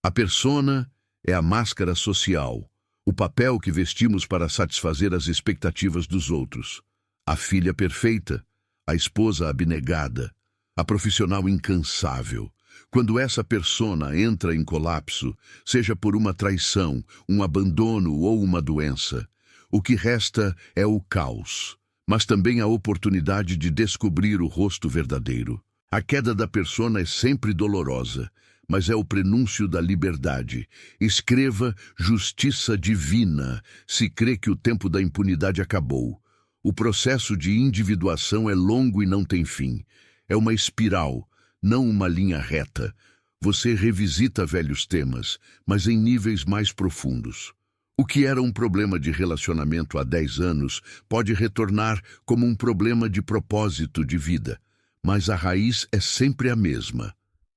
A persona é a máscara social, o papel que vestimos para satisfazer as expectativas dos outros. A filha perfeita, a esposa abnegada, a profissional incansável. Quando essa persona entra em colapso, seja por uma traição, um abandono ou uma doença, o que resta é o caos, mas também a oportunidade de descobrir o rosto verdadeiro. A queda da persona é sempre dolorosa, mas é o prenúncio da liberdade. Escreva justiça divina se crê que o tempo da impunidade acabou. O processo de individuação é longo e não tem fim. É uma espiral, não uma linha reta. Você revisita velhos temas, mas em níveis mais profundos. O que era um problema de relacionamento há 10 anos pode retornar como um problema de propósito de vida, mas a raiz é sempre a mesma.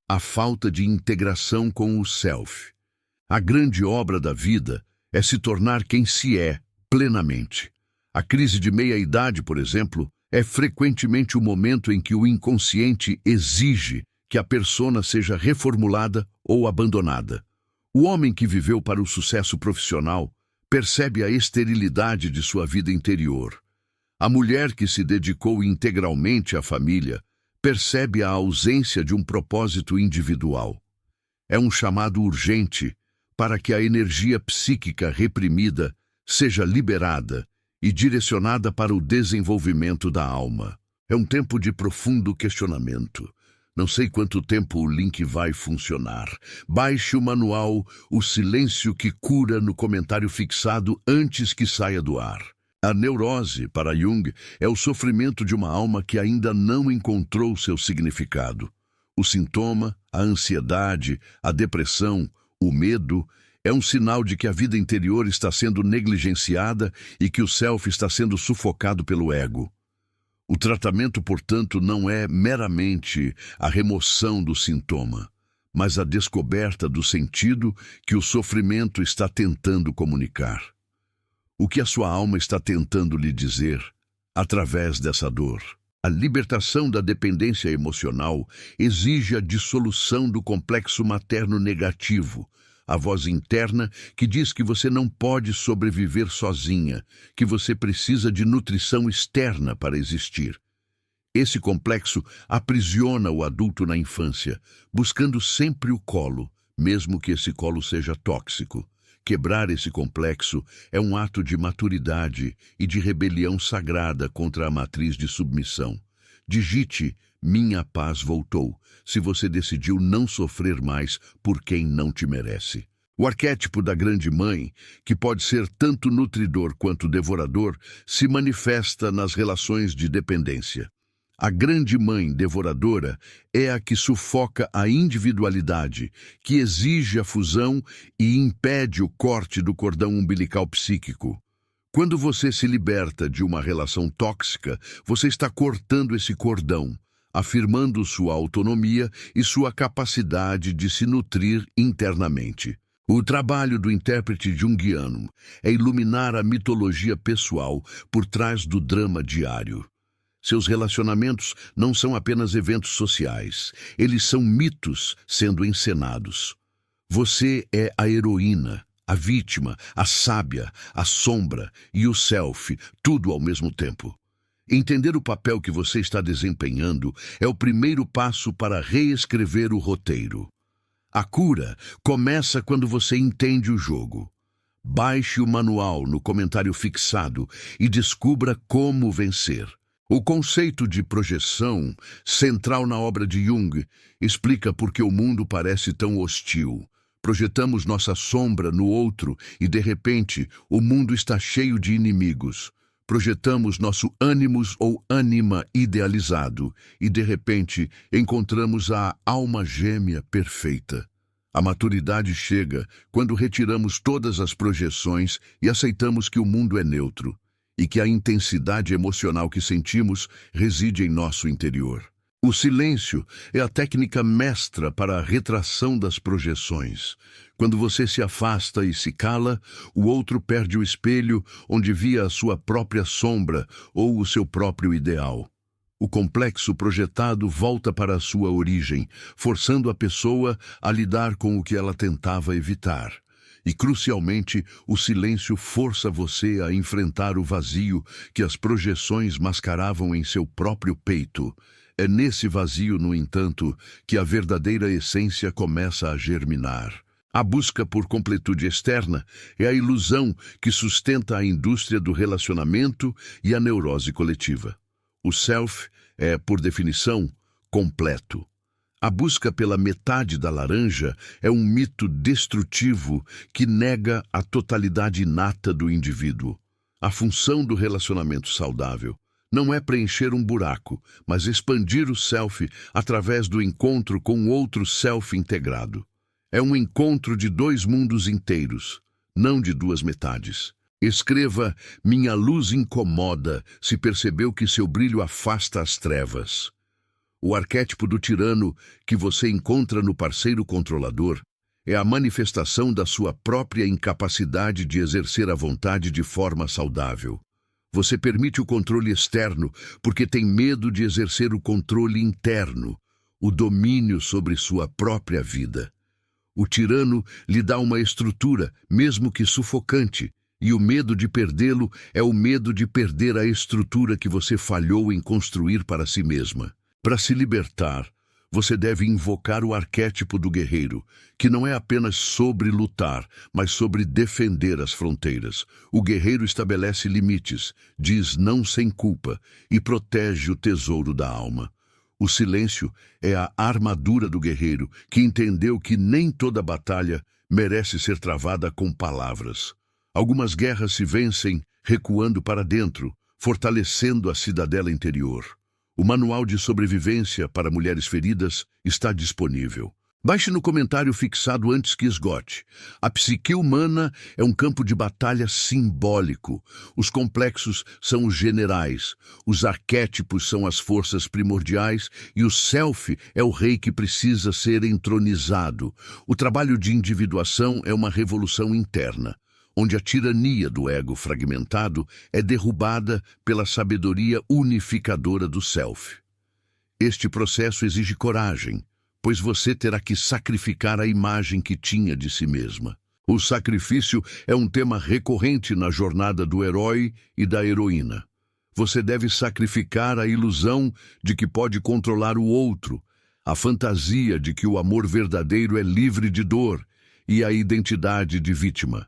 A falta de integração com o self. A grande obra da vida é se tornar quem se é plenamente. A crise de meia-idade, por exemplo, é frequentemente o momento em que o inconsciente exige que a persona seja reformulada ou abandonada. O homem que viveu para o sucesso profissional percebe a esterilidade de sua vida interior. A mulher que se dedicou integralmente à família percebe a ausência de um propósito individual. É um chamado urgente para que a energia psíquica reprimida seja liberada e direcionada para o desenvolvimento da alma. É um tempo de profundo questionamento. Não sei quanto tempo o link vai funcionar. Baixe o manual O Silêncio que Cura no comentário fixado antes que saia do ar. A neurose, para Jung, é o sofrimento de uma alma que ainda não encontrou seu significado. O sintoma, a ansiedade, a depressão, o medo, é um sinal de que a vida interior está sendo negligenciada e que o self está sendo sufocado pelo ego. O tratamento, portanto, não é meramente a remoção do sintoma, mas a descoberta do sentido que o sofrimento está tentando comunicar. O que a sua alma está tentando lhe dizer através dessa dor? A libertação da dependência emocional exige a dissolução do complexo materno negativo, a voz interna que diz que você não pode sobreviver sozinha, que você precisa de nutrição externa para existir. Esse complexo aprisiona o adulto na infância, buscando sempre o colo, mesmo que esse colo seja tóxico. Quebrar esse complexo é um ato de maturidade e de rebelião sagrada contra a matriz de submissão. Digite "Minha paz voltou", se você decidiu não sofrer mais por quem não te merece. O arquétipo da grande mãe, que pode ser tanto nutridor quanto devorador, se manifesta nas relações de dependência. A grande mãe devoradora é a que sufoca a individualidade, que exige a fusão e impede o corte do cordão umbilical psíquico. Quando você se liberta de uma relação tóxica, você está cortando esse cordão, afirmando sua autonomia e sua capacidade de se nutrir internamente. O trabalho do intérprete junguiano é iluminar a mitologia pessoal por trás do drama diário. Seus relacionamentos não são apenas eventos sociais, eles são mitos sendo encenados. Você é a heroína, a vítima, a sábia, a sombra e o self, tudo ao mesmo tempo. Entender o papel que você está desempenhando é o primeiro passo para reescrever o roteiro. A cura começa quando você entende o jogo. Baixe o manual no comentário fixado e descubra como vencer. O conceito de projeção, central na obra de Jung, explica por que o mundo parece tão hostil. Projetamos nossa sombra no outro e, de repente, o mundo está cheio de inimigos. Projetamos nosso ânimos ou ânima idealizado e, de repente, encontramos a alma gêmea perfeita. A maturidade chega quando retiramos todas as projeções e aceitamos que o mundo é neutro e que a intensidade emocional que sentimos reside em nosso interior. O silêncio é a técnica mestra para a retração das projeções. Quando você se afasta e se cala, o outro perde o espelho onde via a sua própria sombra ou o seu próprio ideal. O complexo projetado volta para a sua origem, forçando a pessoa a lidar com o que ela tentava evitar. E, crucialmente, o silêncio força você a enfrentar o vazio que as projeções mascaravam em seu próprio peito. É nesse vazio, no entanto, que a verdadeira essência começa a germinar. A busca por completude externa é a ilusão que sustenta a indústria do relacionamento e a neurose coletiva. O self é, por definição, completo. A busca pela metade da laranja é um mito destrutivo que nega a totalidade inata do indivíduo. A função do relacionamento saudável não é preencher um buraco, mas expandir o self através do encontro com outro self integrado. É um encontro de dois mundos inteiros, não de duas metades. Escreva: minha luz incomoda se percebeu que seu brilho afasta as trevas. O arquétipo do tirano que você encontra no parceiro controlador é a manifestação da sua própria incapacidade de exercer a vontade de forma saudável. Você permite o controle externo porque tem medo de exercer o controle interno, o domínio sobre sua própria vida. O tirano lhe dá uma estrutura, mesmo que sufocante, e o medo de perdê-lo é o medo de perder a estrutura que você falhou em construir para si mesma. Para se libertar, você deve invocar o arquétipo do guerreiro, que não é apenas sobre lutar, mas sobre defender as fronteiras. O guerreiro estabelece limites, diz não sem culpa e protege o tesouro da alma. O silêncio é a armadura do guerreiro, que entendeu que nem toda batalha merece ser travada com palavras. Algumas guerras se vencem recuando para dentro, fortalecendo a cidadela interior. O Manual de Sobrevivência para Mulheres Feridas está disponível. Baixe no comentário fixado antes que esgote. A psique humana é um campo de batalha simbólico. Os complexos são os generais, os arquétipos são as forças primordiais e o self é o rei que precisa ser entronizado. O trabalho de individuação é uma revolução interna, onde a tirania do ego fragmentado é derrubada pela sabedoria unificadora do self. Este processo exige coragem, pois você terá que sacrificar a imagem que tinha de si mesma. O sacrifício é um tema recorrente na jornada do herói e da heroína. Você deve sacrificar a ilusão de que pode controlar o outro, a fantasia de que o amor verdadeiro é livre de dor e a identidade de vítima.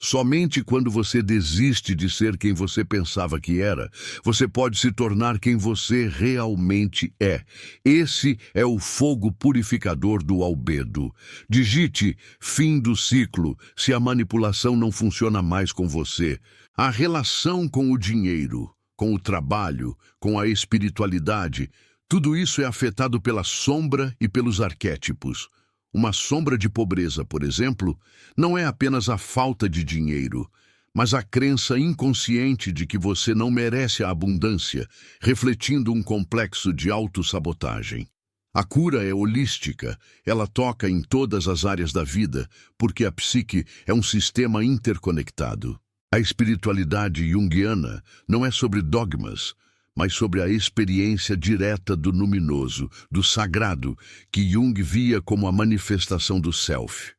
Somente quando você desiste de ser quem você pensava que era, você pode se tornar quem você realmente é. Esse é o fogo purificador do albedo. Digite fim do ciclo se a manipulação não funciona mais com você. A relação com o dinheiro, com o trabalho, com a espiritualidade, tudo isso é afetado pela sombra e pelos arquétipos. Uma sombra de pobreza, por exemplo, não é apenas a falta de dinheiro, mas a crença inconsciente de que você não merece a abundância, refletindo um complexo de autossabotagem. A cura é holística, ela toca em todas as áreas da vida, porque a psique é um sistema interconectado. A espiritualidade junguiana não é sobre dogmas, mas sobre a experiência direta do luminoso, do sagrado, que Jung via como a manifestação do self.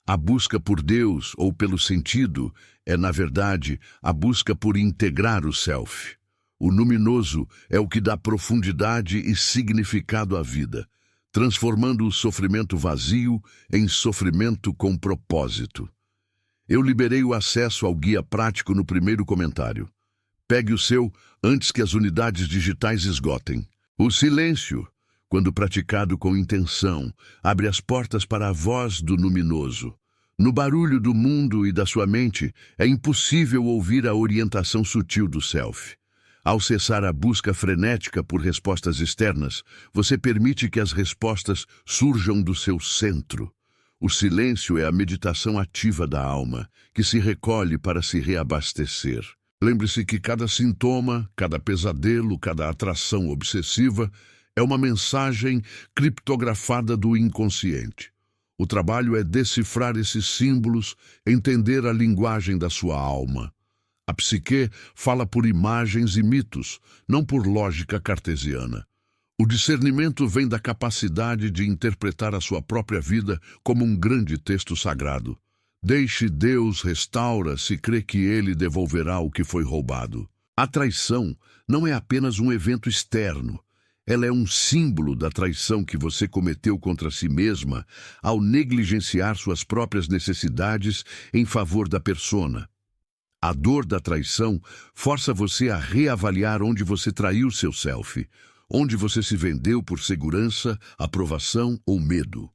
A busca por Deus ou pelo sentido é, na verdade, a busca por integrar o self. O luminoso é o que dá profundidade e significado à vida, transformando o sofrimento vazio em sofrimento com propósito. Eu liberei o acesso ao guia prático no primeiro comentário. Pegue o seu antes que as unidades digitais esgotem. O silêncio, quando praticado com intenção, abre as portas para a voz do luminoso. No barulho do mundo e da sua mente, é impossível ouvir a orientação sutil do self. Ao cessar a busca frenética por respostas externas, você permite que as respostas surjam do seu centro. O silêncio é a meditação ativa da alma, que se recolhe para se reabastecer. Lembre-se que cada sintoma, cada pesadelo, cada atração obsessiva é uma mensagem criptografada do inconsciente. O trabalho é decifrar esses símbolos, entender a linguagem da sua alma. A psique fala por imagens e mitos, não por lógica cartesiana. O discernimento vem da capacidade de interpretar a sua própria vida como um grande texto sagrado. Deixe Deus restaura se crê que Ele devolverá o que foi roubado. A traição não é apenas um evento externo. Ela é um símbolo da traição que você cometeu contra si mesma ao negligenciar suas próprias necessidades em favor da persona. A dor da traição força você a reavaliar onde você traiu seu self, onde você se vendeu por segurança, aprovação ou medo.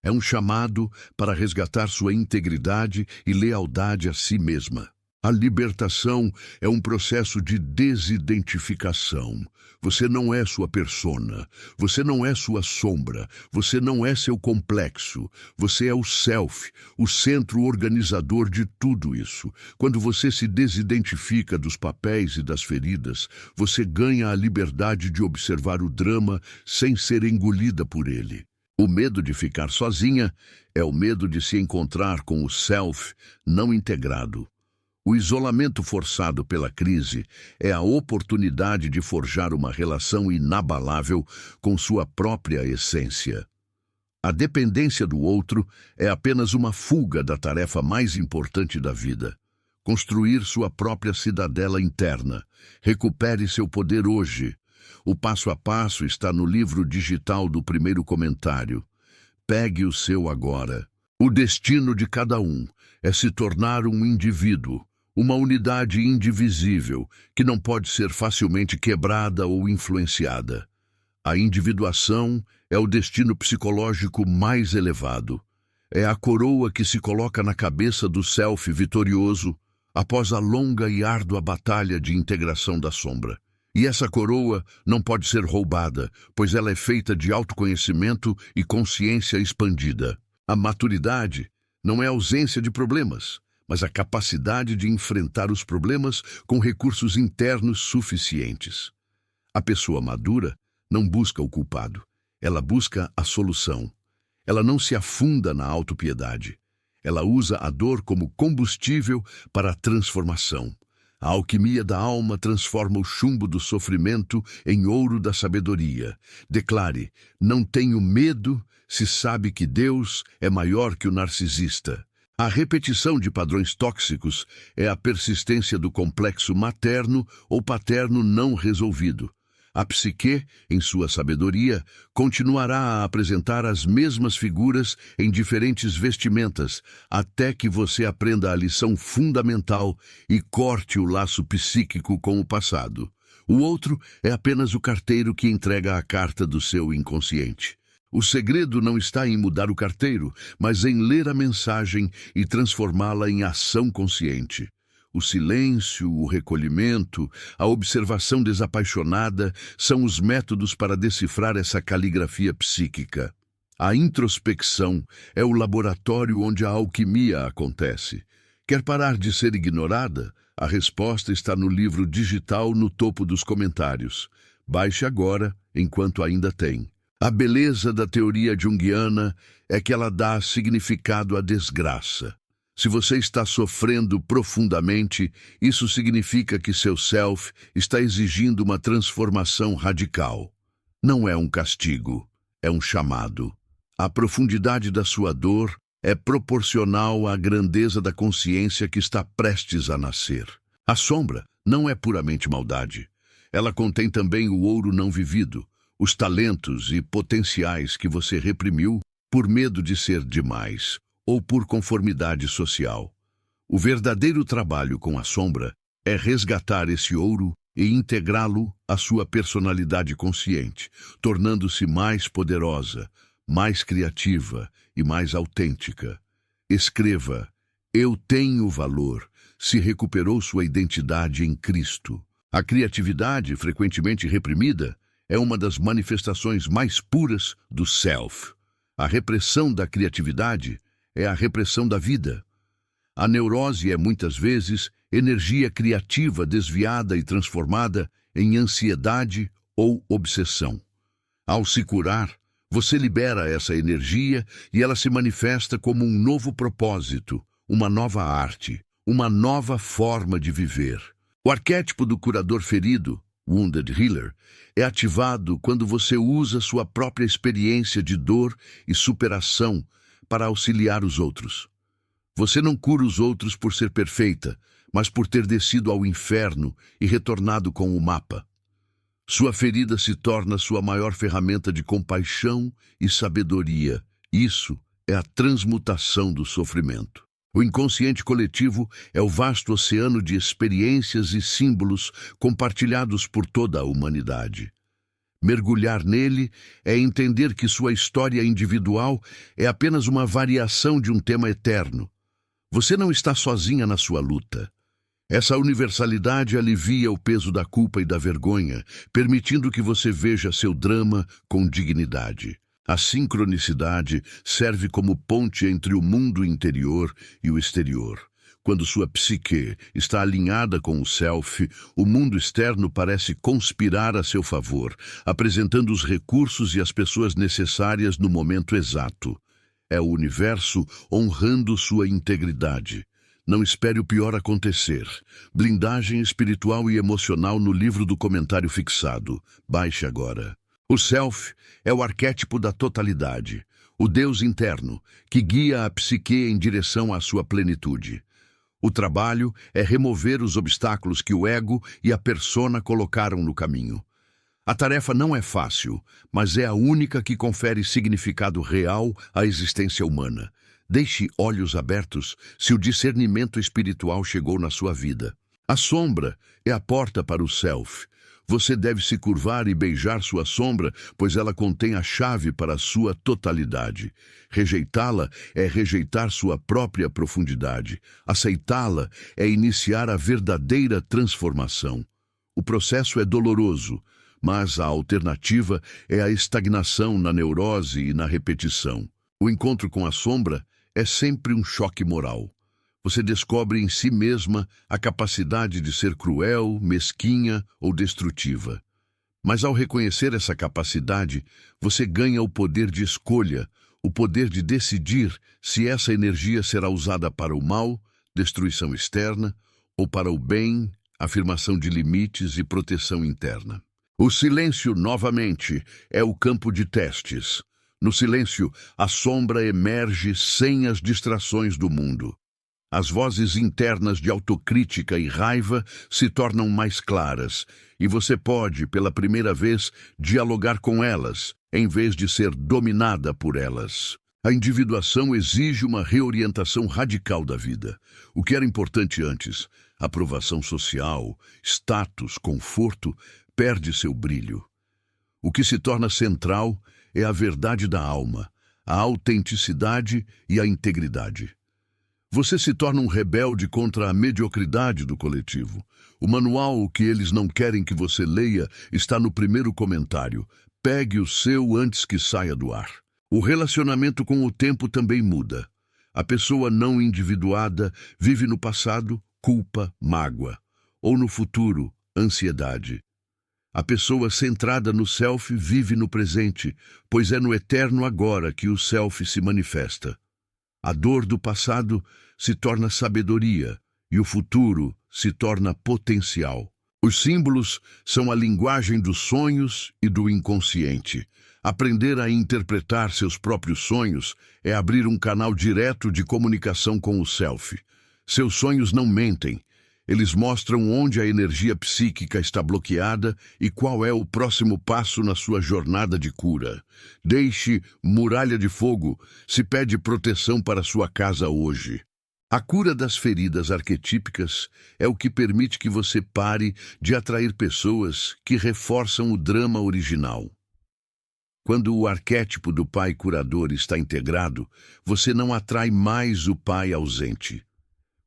É um chamado para resgatar sua integridade e lealdade a si mesma. A libertação é um processo de desidentificação. Você não é sua persona, você não é sua sombra, você não é seu complexo, você é o self, o centro organizador de tudo isso. Quando você se desidentifica dos papéis e das feridas, você ganha a liberdade de observar o drama sem ser engolida por ele. O medo de ficar sozinha é o medo de se encontrar com o self não integrado. O isolamento forçado pela crise é a oportunidade de forjar uma relação inabalável com sua própria essência. A dependência do outro é apenas uma fuga da tarefa mais importante da vida. Construir sua própria cidadela interna. Recupere seu poder hoje. O passo a passo está no livro digital do primeiro comentário. Pegue o seu agora. O destino de cada um é se tornar um indivíduo, uma unidade indivisível que não pode ser facilmente quebrada ou influenciada. A individuação é o destino psicológico mais elevado. É a coroa que se coloca na cabeça do self vitorioso após a longa e árdua batalha de integração da sombra. E essa coroa não pode ser roubada, pois ela é feita de autoconhecimento e consciência expandida. A maturidade não é ausência de problemas, mas a capacidade de enfrentar os problemas com recursos internos suficientes. A pessoa madura não busca o culpado, ela busca a solução. Ela não se afunda na autopiedade. Ela usa a dor como combustível para a transformação. A alquimia da alma transforma o chumbo do sofrimento em ouro da sabedoria. Declare: não tenho medo se sabe que Deus é maior que o narcisista. A repetição de padrões tóxicos é a persistência do complexo materno ou paterno não resolvido. A psique, em sua sabedoria, continuará a apresentar as mesmas figuras em diferentes vestimentas, até que você aprenda a lição fundamental e corte o laço psíquico com o passado. O outro é apenas o carteiro que entrega a carta do seu inconsciente. O segredo não está em mudar o carteiro, mas em ler a mensagem e transformá-la em ação consciente. O silêncio, o recolhimento, a observação desapaixonada são os métodos para decifrar essa caligrafia psíquica. A introspecção é o laboratório onde a alquimia acontece. Quer parar de ser ignorada? A resposta está no livro digital no topo dos comentários. Baixe agora, enquanto ainda tem. A beleza da teoria junguiana é que ela dá significado à desgraça. Se você está sofrendo profundamente, isso significa que seu self está exigindo uma transformação radical. Não é um castigo, é um chamado. A profundidade da sua dor é proporcional à grandeza da consciência que está prestes a nascer. A sombra não é puramente maldade. Ela contém também o ouro não vivido, os talentos e potenciais que você reprimiu por medo de ser demais ou por conformidade social. O verdadeiro trabalho com a sombra é resgatar esse ouro e integrá-lo à sua personalidade consciente, tornando-se mais poderosa, mais criativa e mais autêntica. Escreva: Eu tenho valor. Se recuperou sua identidade em Cristo. A criatividade, frequentemente reprimida, é uma das manifestações mais puras do self. A repressão da criatividade é a repressão da vida. A neurose é muitas vezes energia criativa desviada e transformada em ansiedade ou obsessão. Ao se curar, você libera essa energia e ela se manifesta como um novo propósito, uma nova arte, uma nova forma de viver. O arquétipo do curador ferido, Wounded Healer, é ativado quando você usa sua própria experiência de dor e superação para auxiliar os outros. Você não cura os outros por ser perfeita, mas por ter descido ao inferno e retornado com o mapa. Sua ferida se torna sua maior ferramenta de compaixão e sabedoria. Isso é a transmutação do sofrimento. O inconsciente coletivo é o vasto oceano de experiências e símbolos compartilhados por toda a humanidade. Mergulhar nele é entender que sua história individual é apenas uma variação de um tema eterno. Você não está sozinha na sua luta. Essa universalidade alivia o peso da culpa e da vergonha, permitindo que você veja seu drama com dignidade. A sincronicidade serve como ponte entre o mundo interior e o exterior. Quando sua psique está alinhada com o self, o mundo externo parece conspirar a seu favor, apresentando os recursos e as pessoas necessárias no momento exato. É o universo honrando sua integridade. Não espere o pior acontecer. Blindagem espiritual e emocional no livro do comentário fixado. Baixe agora. O self é o arquétipo da totalidade, o Deus interno, que guia a psique em direção à sua plenitude. O trabalho é remover os obstáculos que o ego e a persona colocaram no caminho. A tarefa não é fácil, mas é a única que confere significado real à existência humana. Deixe olhos abertos se o discernimento espiritual chegou na sua vida. A sombra é a porta para o self. Você deve se curvar e beijar sua sombra, pois ela contém a chave para a sua totalidade. Rejeitá-la é rejeitar sua própria profundidade. Aceitá-la é iniciar a verdadeira transformação. O processo é doloroso, mas a alternativa é a estagnação na neurose e na repetição. O encontro com a sombra é sempre um choque moral. Você descobre em si mesma a capacidade de ser cruel, mesquinha ou destrutiva. Mas ao reconhecer essa capacidade, você ganha o poder de escolha, o poder de decidir se essa energia será usada para o mal, destruição externa, ou para o bem, afirmação de limites e proteção interna. O silêncio, novamente, é o campo de testes. No silêncio, a sombra emerge sem as distrações do mundo. As vozes internas de autocrítica e raiva se tornam mais claras, e você pode, pela primeira vez, dialogar com elas, em vez de ser dominada por elas. A individuação exige uma reorientação radical da vida. O que era importante antes, aprovação social, status, conforto, perde seu brilho. O que se torna central é a verdade da alma, a autenticidade e a integridade. Você se torna um rebelde contra a mediocridade do coletivo. O manual que eles não querem que você leia está no primeiro comentário. Pegue o seu antes que saia do ar. O relacionamento com o tempo também muda. A pessoa não individuada vive no passado, culpa, mágoa, ou no futuro, ansiedade. A pessoa centrada no self vive no presente, pois é no eterno agora que o self se manifesta. A dor do passado se torna sabedoria e o futuro se torna potencial. Os símbolos são a linguagem dos sonhos e do inconsciente. Aprender a interpretar seus próprios sonhos é abrir um canal direto de comunicação com o self. Seus sonhos não mentem. Eles mostram onde a energia psíquica está bloqueada e qual é o próximo passo na sua jornada de cura. Deixe muralha de fogo, se pede proteção para sua casa hoje. A cura das feridas arquetípicas é o que permite que você pare de atrair pessoas que reforçam o drama original. Quando o arquétipo do pai curador está integrado, você não atrai mais o pai ausente.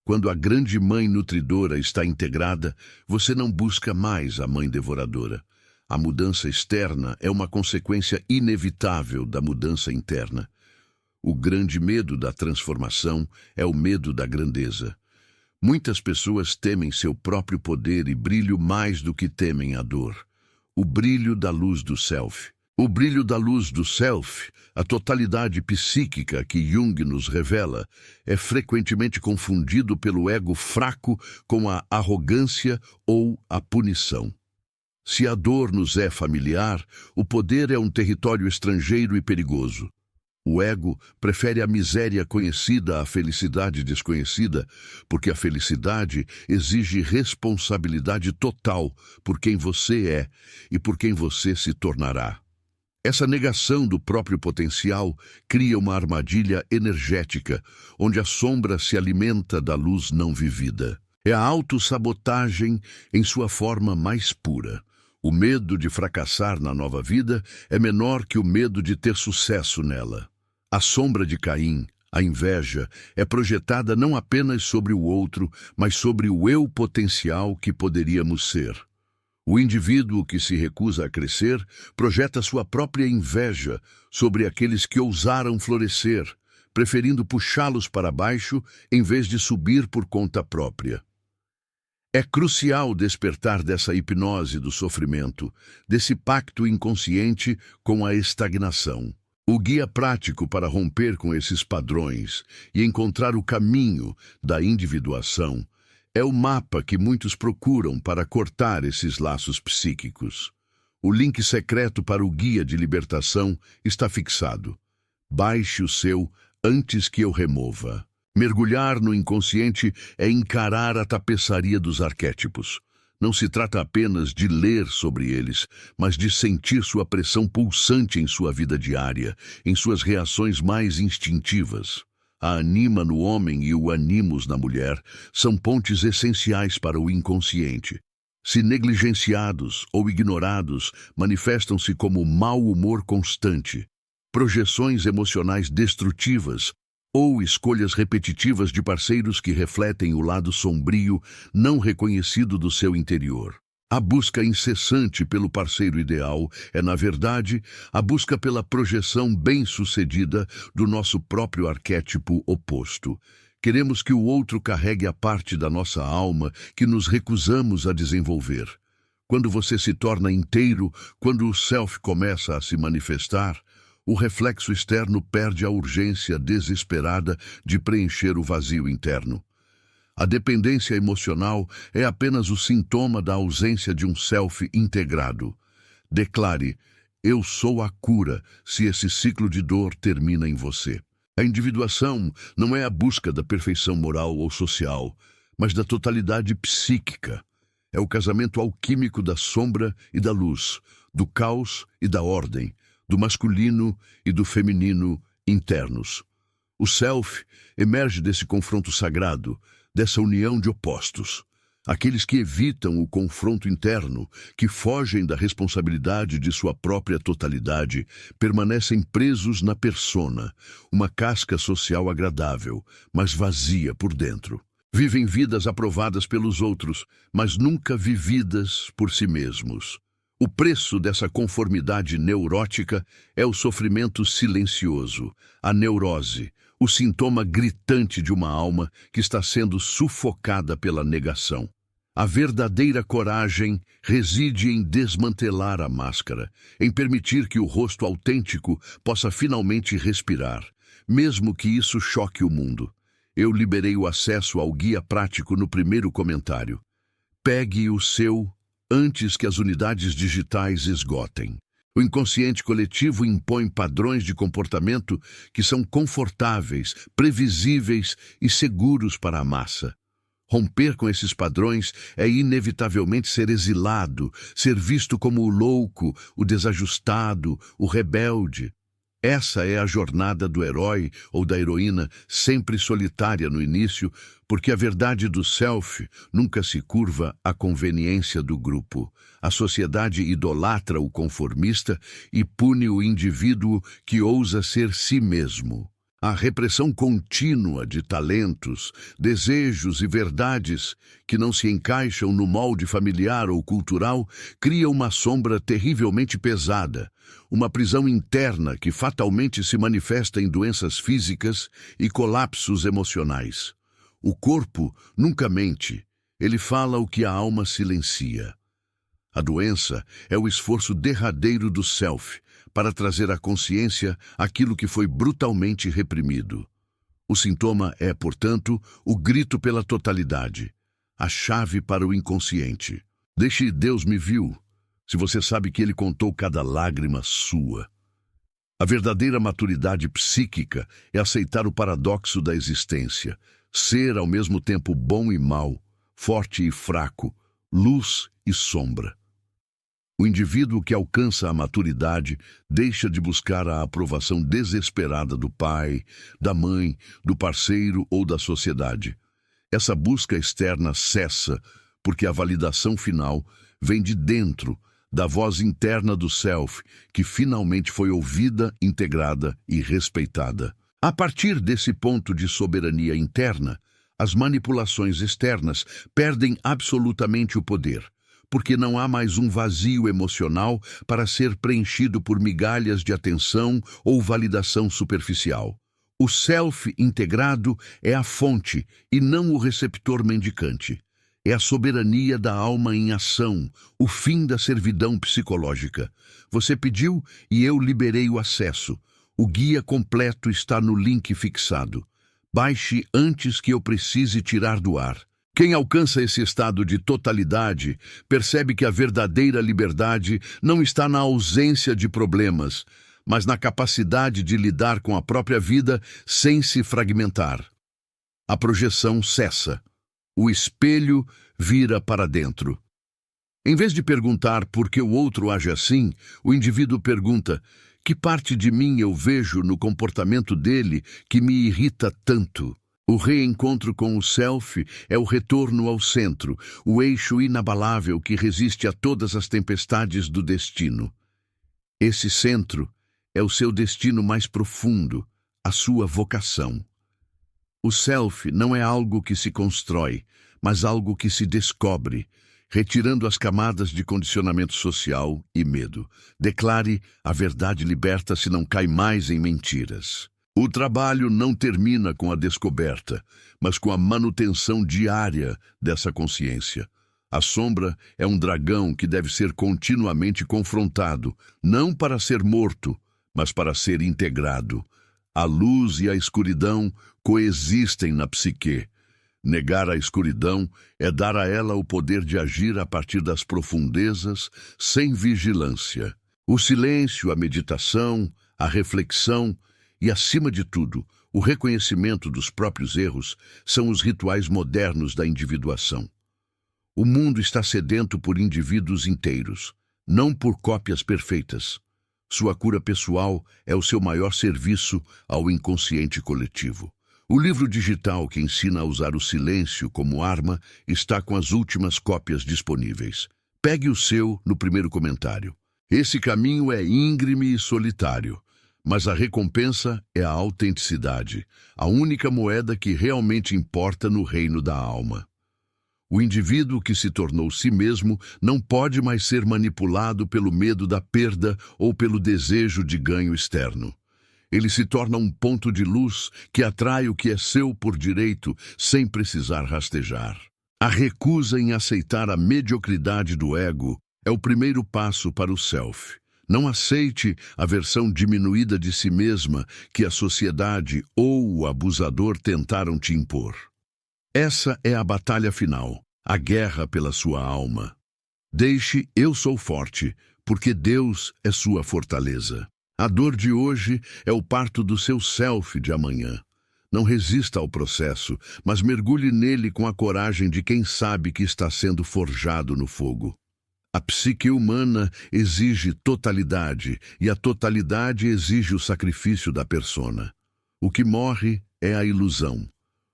Quando a grande mãe nutridora está integrada, você não busca mais a mãe devoradora. A mudança externa é uma consequência inevitável da mudança interna. O grande medo da transformação é o medo da grandeza. Muitas pessoas temem seu próprio poder e brilho mais do que temem a dor. O brilho da luz do self. O brilho da luz do self, a totalidade psíquica que Jung nos revela, é frequentemente confundido pelo ego fraco com a arrogância ou a punição. Se a dor nos é familiar, o poder é um território estrangeiro e perigoso. O ego prefere a miséria conhecida à felicidade desconhecida, porque a felicidade exige responsabilidade total por quem você é e por quem você se tornará. Essa negação do próprio potencial cria uma armadilha energética, onde a sombra se alimenta da luz não vivida. É a autossabotagem em sua forma mais pura. O medo de fracassar na nova vida é menor que o medo de ter sucesso nela. A sombra de Caim, a inveja, é projetada não apenas sobre o outro, mas sobre o eu potencial que poderíamos ser. O indivíduo que se recusa a crescer projeta sua própria inveja sobre aqueles que ousaram florescer, preferindo puxá-los para baixo em vez de subir por conta própria. É crucial despertar dessa hipnose do sofrimento, desse pacto inconsciente com a estagnação. O guia prático para romper com esses padrões e encontrar o caminho da individuação é o mapa que muitos procuram para cortar esses laços psíquicos. O link secreto para o guia de libertação está fixado. Baixe o seu antes que eu remova. Mergulhar no inconsciente é encarar a tapeçaria dos arquétipos. Não se trata apenas de ler sobre eles, mas de sentir sua pressão pulsante em sua vida diária, em suas reações mais instintivas. A anima no homem e o animus na mulher são pontes essenciais para o inconsciente. Se negligenciados ou ignorados, manifestam-se como mau humor constante, projeções emocionais destrutivas ou escolhas repetitivas de parceiros que refletem o lado sombrio não reconhecido do seu interior. A busca incessante pelo parceiro ideal é, na verdade, a busca pela projeção bem-sucedida do nosso próprio arquétipo oposto. Queremos que o outro carregue a parte da nossa alma que nos recusamos a desenvolver. Quando você se torna inteiro, quando o self começa a se manifestar, o reflexo externo perde a urgência desesperada de preencher o vazio interno. A dependência emocional é apenas o sintoma da ausência de um self integrado. Declare: eu sou a cura, se esse ciclo de dor termina em você. A individuação não é a busca da perfeição moral ou social, mas da totalidade psíquica. É o casamento alquímico da sombra e da luz, do caos e da ordem, do masculino e do feminino internos. O self emerge desse confronto sagrado, dessa união de opostos. Aqueles que evitam o confronto interno, que fogem da responsabilidade de sua própria totalidade, permanecem presos na persona, uma casca social agradável, mas vazia por dentro. Vivem vidas aprovadas pelos outros, mas nunca vividas por si mesmos. O preço dessa conformidade neurótica é o sofrimento silencioso, a neurose, o sintoma gritante de uma alma que está sendo sufocada pela negação. A verdadeira coragem reside em desmantelar a máscara, em permitir que o rosto autêntico possa finalmente respirar, mesmo que isso choque o mundo. Eu liberei o acesso ao guia prático no primeiro comentário. Pegue o seu antes que as unidades digitais esgotem. O inconsciente coletivo impõe padrões de comportamento que são confortáveis, previsíveis e seguros para a massa. Romper com esses padrões é inevitavelmente ser exilado, ser visto como o louco, o desajustado, o rebelde. Essa é a jornada do herói ou da heroína, sempre solitária no início, porque a verdade do self nunca se curva à conveniência do grupo. A sociedade idolatra o conformista e pune o indivíduo que ousa ser si mesmo. A repressão contínua de talentos, desejos e verdades que não se encaixam no molde familiar ou cultural cria uma sombra terrivelmente pesada, uma prisão interna que fatalmente se manifesta em doenças físicas e colapsos emocionais. O corpo nunca mente, ele fala o que a alma silencia. A doença é o esforço derradeiro do self para trazer à consciência aquilo que foi brutalmente reprimido. O sintoma é, portanto, o grito pela totalidade, a chave para o inconsciente. Deixe Deus me viu, se você sabe que Ele contou cada lágrima sua. A verdadeira maturidade psíquica é aceitar o paradoxo da existência, ser ao mesmo tempo bom e mau, forte e fraco, luz e sombra. O indivíduo que alcança a maturidade deixa de buscar a aprovação desesperada do pai, da mãe, do parceiro ou da sociedade. Essa busca externa cessa, porque a validação final vem de dentro, da voz interna do self, que finalmente foi ouvida, integrada e respeitada. A partir desse ponto de soberania interna, as manipulações externas perdem absolutamente o poder, porque não há mais um vazio emocional para ser preenchido por migalhas de atenção ou validação superficial. O self integrado é a fonte e não o receptor mendicante. É a soberania da alma em ação, o fim da servidão psicológica. Você pediu e eu liberei o acesso. O guia completo está no link fixado. Baixe antes que eu precise tirar do ar. Quem alcança esse estado de totalidade percebe que a verdadeira liberdade não está na ausência de problemas, mas na capacidade de lidar com a própria vida sem se fragmentar. A projeção cessa. O espelho vira para dentro. Em vez de perguntar por que o outro age assim, o indivíduo pergunta: que parte de mim eu vejo no comportamento dele que me irrita tanto? O reencontro com o self é o retorno ao centro, o eixo inabalável que resiste a todas as tempestades do destino. Esse centro é o seu destino mais profundo, a sua vocação. O self não é algo que se constrói, mas algo que se descobre, retirando as camadas de condicionamento social e medo. Declare: a verdade liberta se não cai mais em mentiras. O trabalho não termina com a descoberta, mas com a manutenção diária dessa consciência. A sombra é um dragão que deve ser continuamente confrontado, não para ser morto, mas para ser integrado. A luz e a escuridão coexistem na psique. Negar a escuridão é dar a ela o poder de agir a partir das profundezas, sem vigilância. O silêncio, a meditação, a reflexão e, acima de tudo, o reconhecimento dos próprios erros são os rituais modernos da individuação. O mundo está sedento por indivíduos inteiros, não por cópias perfeitas. Sua cura pessoal é o seu maior serviço ao inconsciente coletivo. O livro digital que ensina a usar o silêncio como arma está com as últimas cópias disponíveis. Pegue o seu no primeiro comentário. Esse caminho é íngreme e solitário, mas a recompensa é a autenticidade, a única moeda que realmente importa no reino da alma. O indivíduo que se tornou si mesmo não pode mais ser manipulado pelo medo da perda ou pelo desejo de ganho externo. Ele se torna um ponto de luz que atrai o que é seu por direito, sem precisar rastejar. A recusa em aceitar a mediocridade do ego é o primeiro passo para o self. Não aceite a versão diminuída de si mesma que a sociedade ou o abusador tentaram te impor. Essa é a batalha final, a guerra pela sua alma. Deixe eu sou forte, porque Deus é sua fortaleza. A dor de hoje é o parto do seu self de amanhã. Não resista ao processo, mas mergulhe nele com a coragem de quem sabe que está sendo forjado no fogo. A psique humana exige totalidade, e a totalidade exige o sacrifício da persona. O que morre é a ilusão.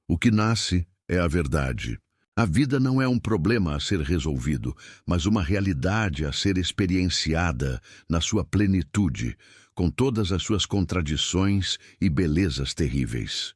O que nasce é a verdade. A vida não é um problema a ser resolvido, mas uma realidade a ser experienciada na sua plenitude, com todas as suas contradições e belezas terríveis.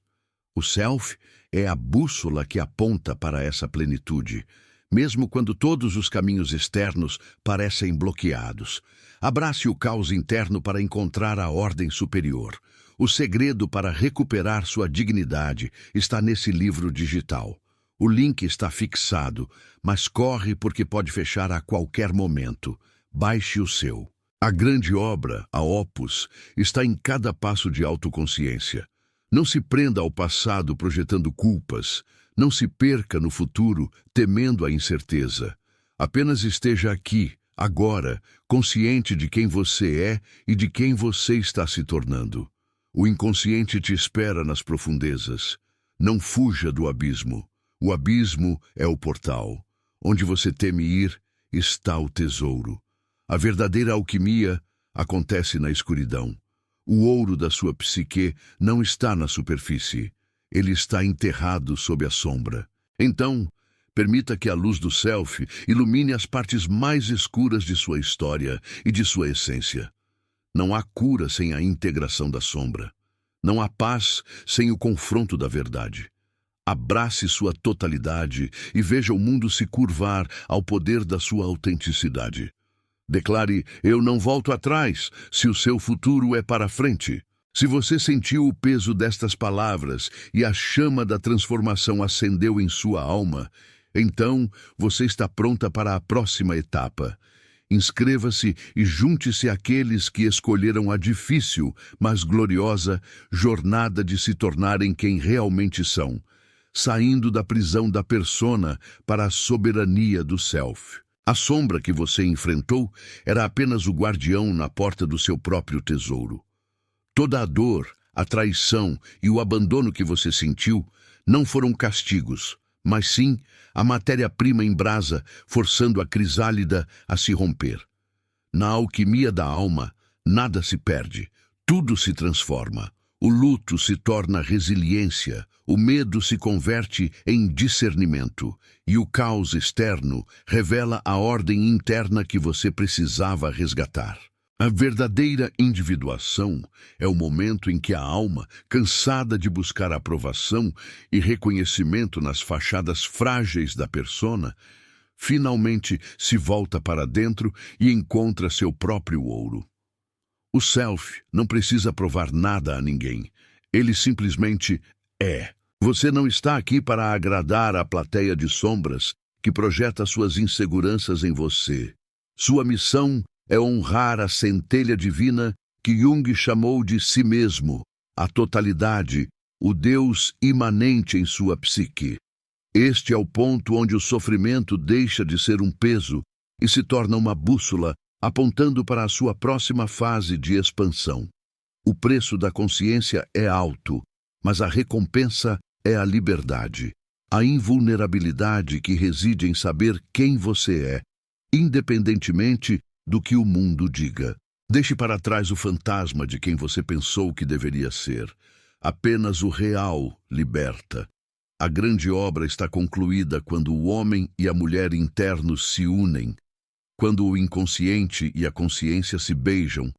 O self é a bússola que aponta para essa plenitude, mesmo quando todos os caminhos externos parecem bloqueados. Abrace o caos interno para encontrar a ordem superior. O segredo para recuperar sua dignidade está nesse livro digital. O link está fixado, mas corre porque pode fechar a qualquer momento. Baixe o seu. A grande obra, a Opus, está em cada passo de autoconsciência. Não se prenda ao passado projetando culpas. Não se perca no futuro temendo a incerteza. Apenas esteja aqui, agora, consciente de quem você é e de quem você está se tornando. O inconsciente te espera nas profundezas. Não fuja do abismo. O abismo é o portal. Onde você teme ir, está o tesouro. A verdadeira alquimia acontece na escuridão. O ouro da sua psique não está na superfície. Ele está enterrado sob a sombra. Então, permita que a luz do self ilumine as partes mais escuras de sua história e de sua essência. Não há cura sem a integração da sombra. Não há paz sem o confronto da verdade. Abrace sua totalidade e veja o mundo se curvar ao poder da sua autenticidade. Declare: eu não volto atrás, se o seu futuro é para frente. Se você sentiu o peso destas palavras e a chama da transformação acendeu em sua alma, então você está pronta para a próxima etapa. Inscreva-se e junte-se àqueles que escolheram a difícil, mas gloriosa jornada de se tornarem quem realmente são, saindo da prisão da persona para a soberania do self. A sombra que você enfrentou era apenas o guardião na porta do seu próprio tesouro. Toda a dor, a traição e o abandono que você sentiu não foram castigos, mas sim a matéria-prima em brasa forçando a crisálida a se romper. Na alquimia da alma, nada se perde, tudo se transforma. O luto se torna resiliência, o medo se converte em discernimento e o caos externo revela a ordem interna que você precisava resgatar. A verdadeira individuação é o momento em que a alma, cansada de buscar aprovação e reconhecimento nas fachadas frágeis da persona, finalmente se volta para dentro e encontra seu próprio ouro. O self não precisa provar nada a ninguém. Ele simplesmente é. Você não está aqui para agradar a plateia de sombras que projeta suas inseguranças em você. Sua missão é honrar a centelha divina que Jung chamou de si mesmo, a totalidade, o Deus imanente em sua psique. Este é o ponto onde o sofrimento deixa de ser um peso e se torna uma bússola apontando para a sua próxima fase de expansão. O preço da consciência é alto, mas a recompensa é a liberdade, a invulnerabilidade que reside em saber quem você é, independentemente do que o mundo diga. Deixe para trás o fantasma de quem você pensou que deveria ser. Apenas o real liberta. A grande obra está concluída quando o homem e a mulher internos se unem, quando o inconsciente e a consciência se beijam,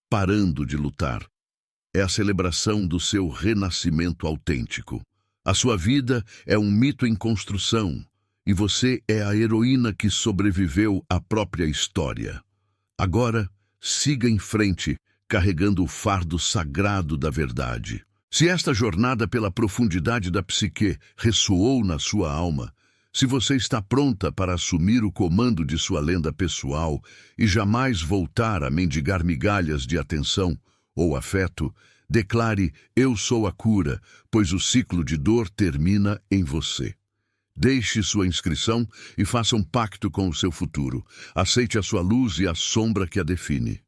parando de lutar. É a celebração do seu renascimento autêntico. A sua vida é um mito em construção, e você é a heroína que sobreviveu à própria história. Agora, siga em frente, carregando o fardo sagrado da verdade. Se esta jornada pela profundidade da psique ressoou na sua alma, se você está pronta para assumir o comando de sua lenda pessoal e jamais voltar a mendigar migalhas de atenção ou afeto, declare: eu sou a cura, pois o ciclo de dor termina em você. Deixe sua inscrição e faça um pacto com o seu futuro. Aceite a sua luz e a sombra que a define.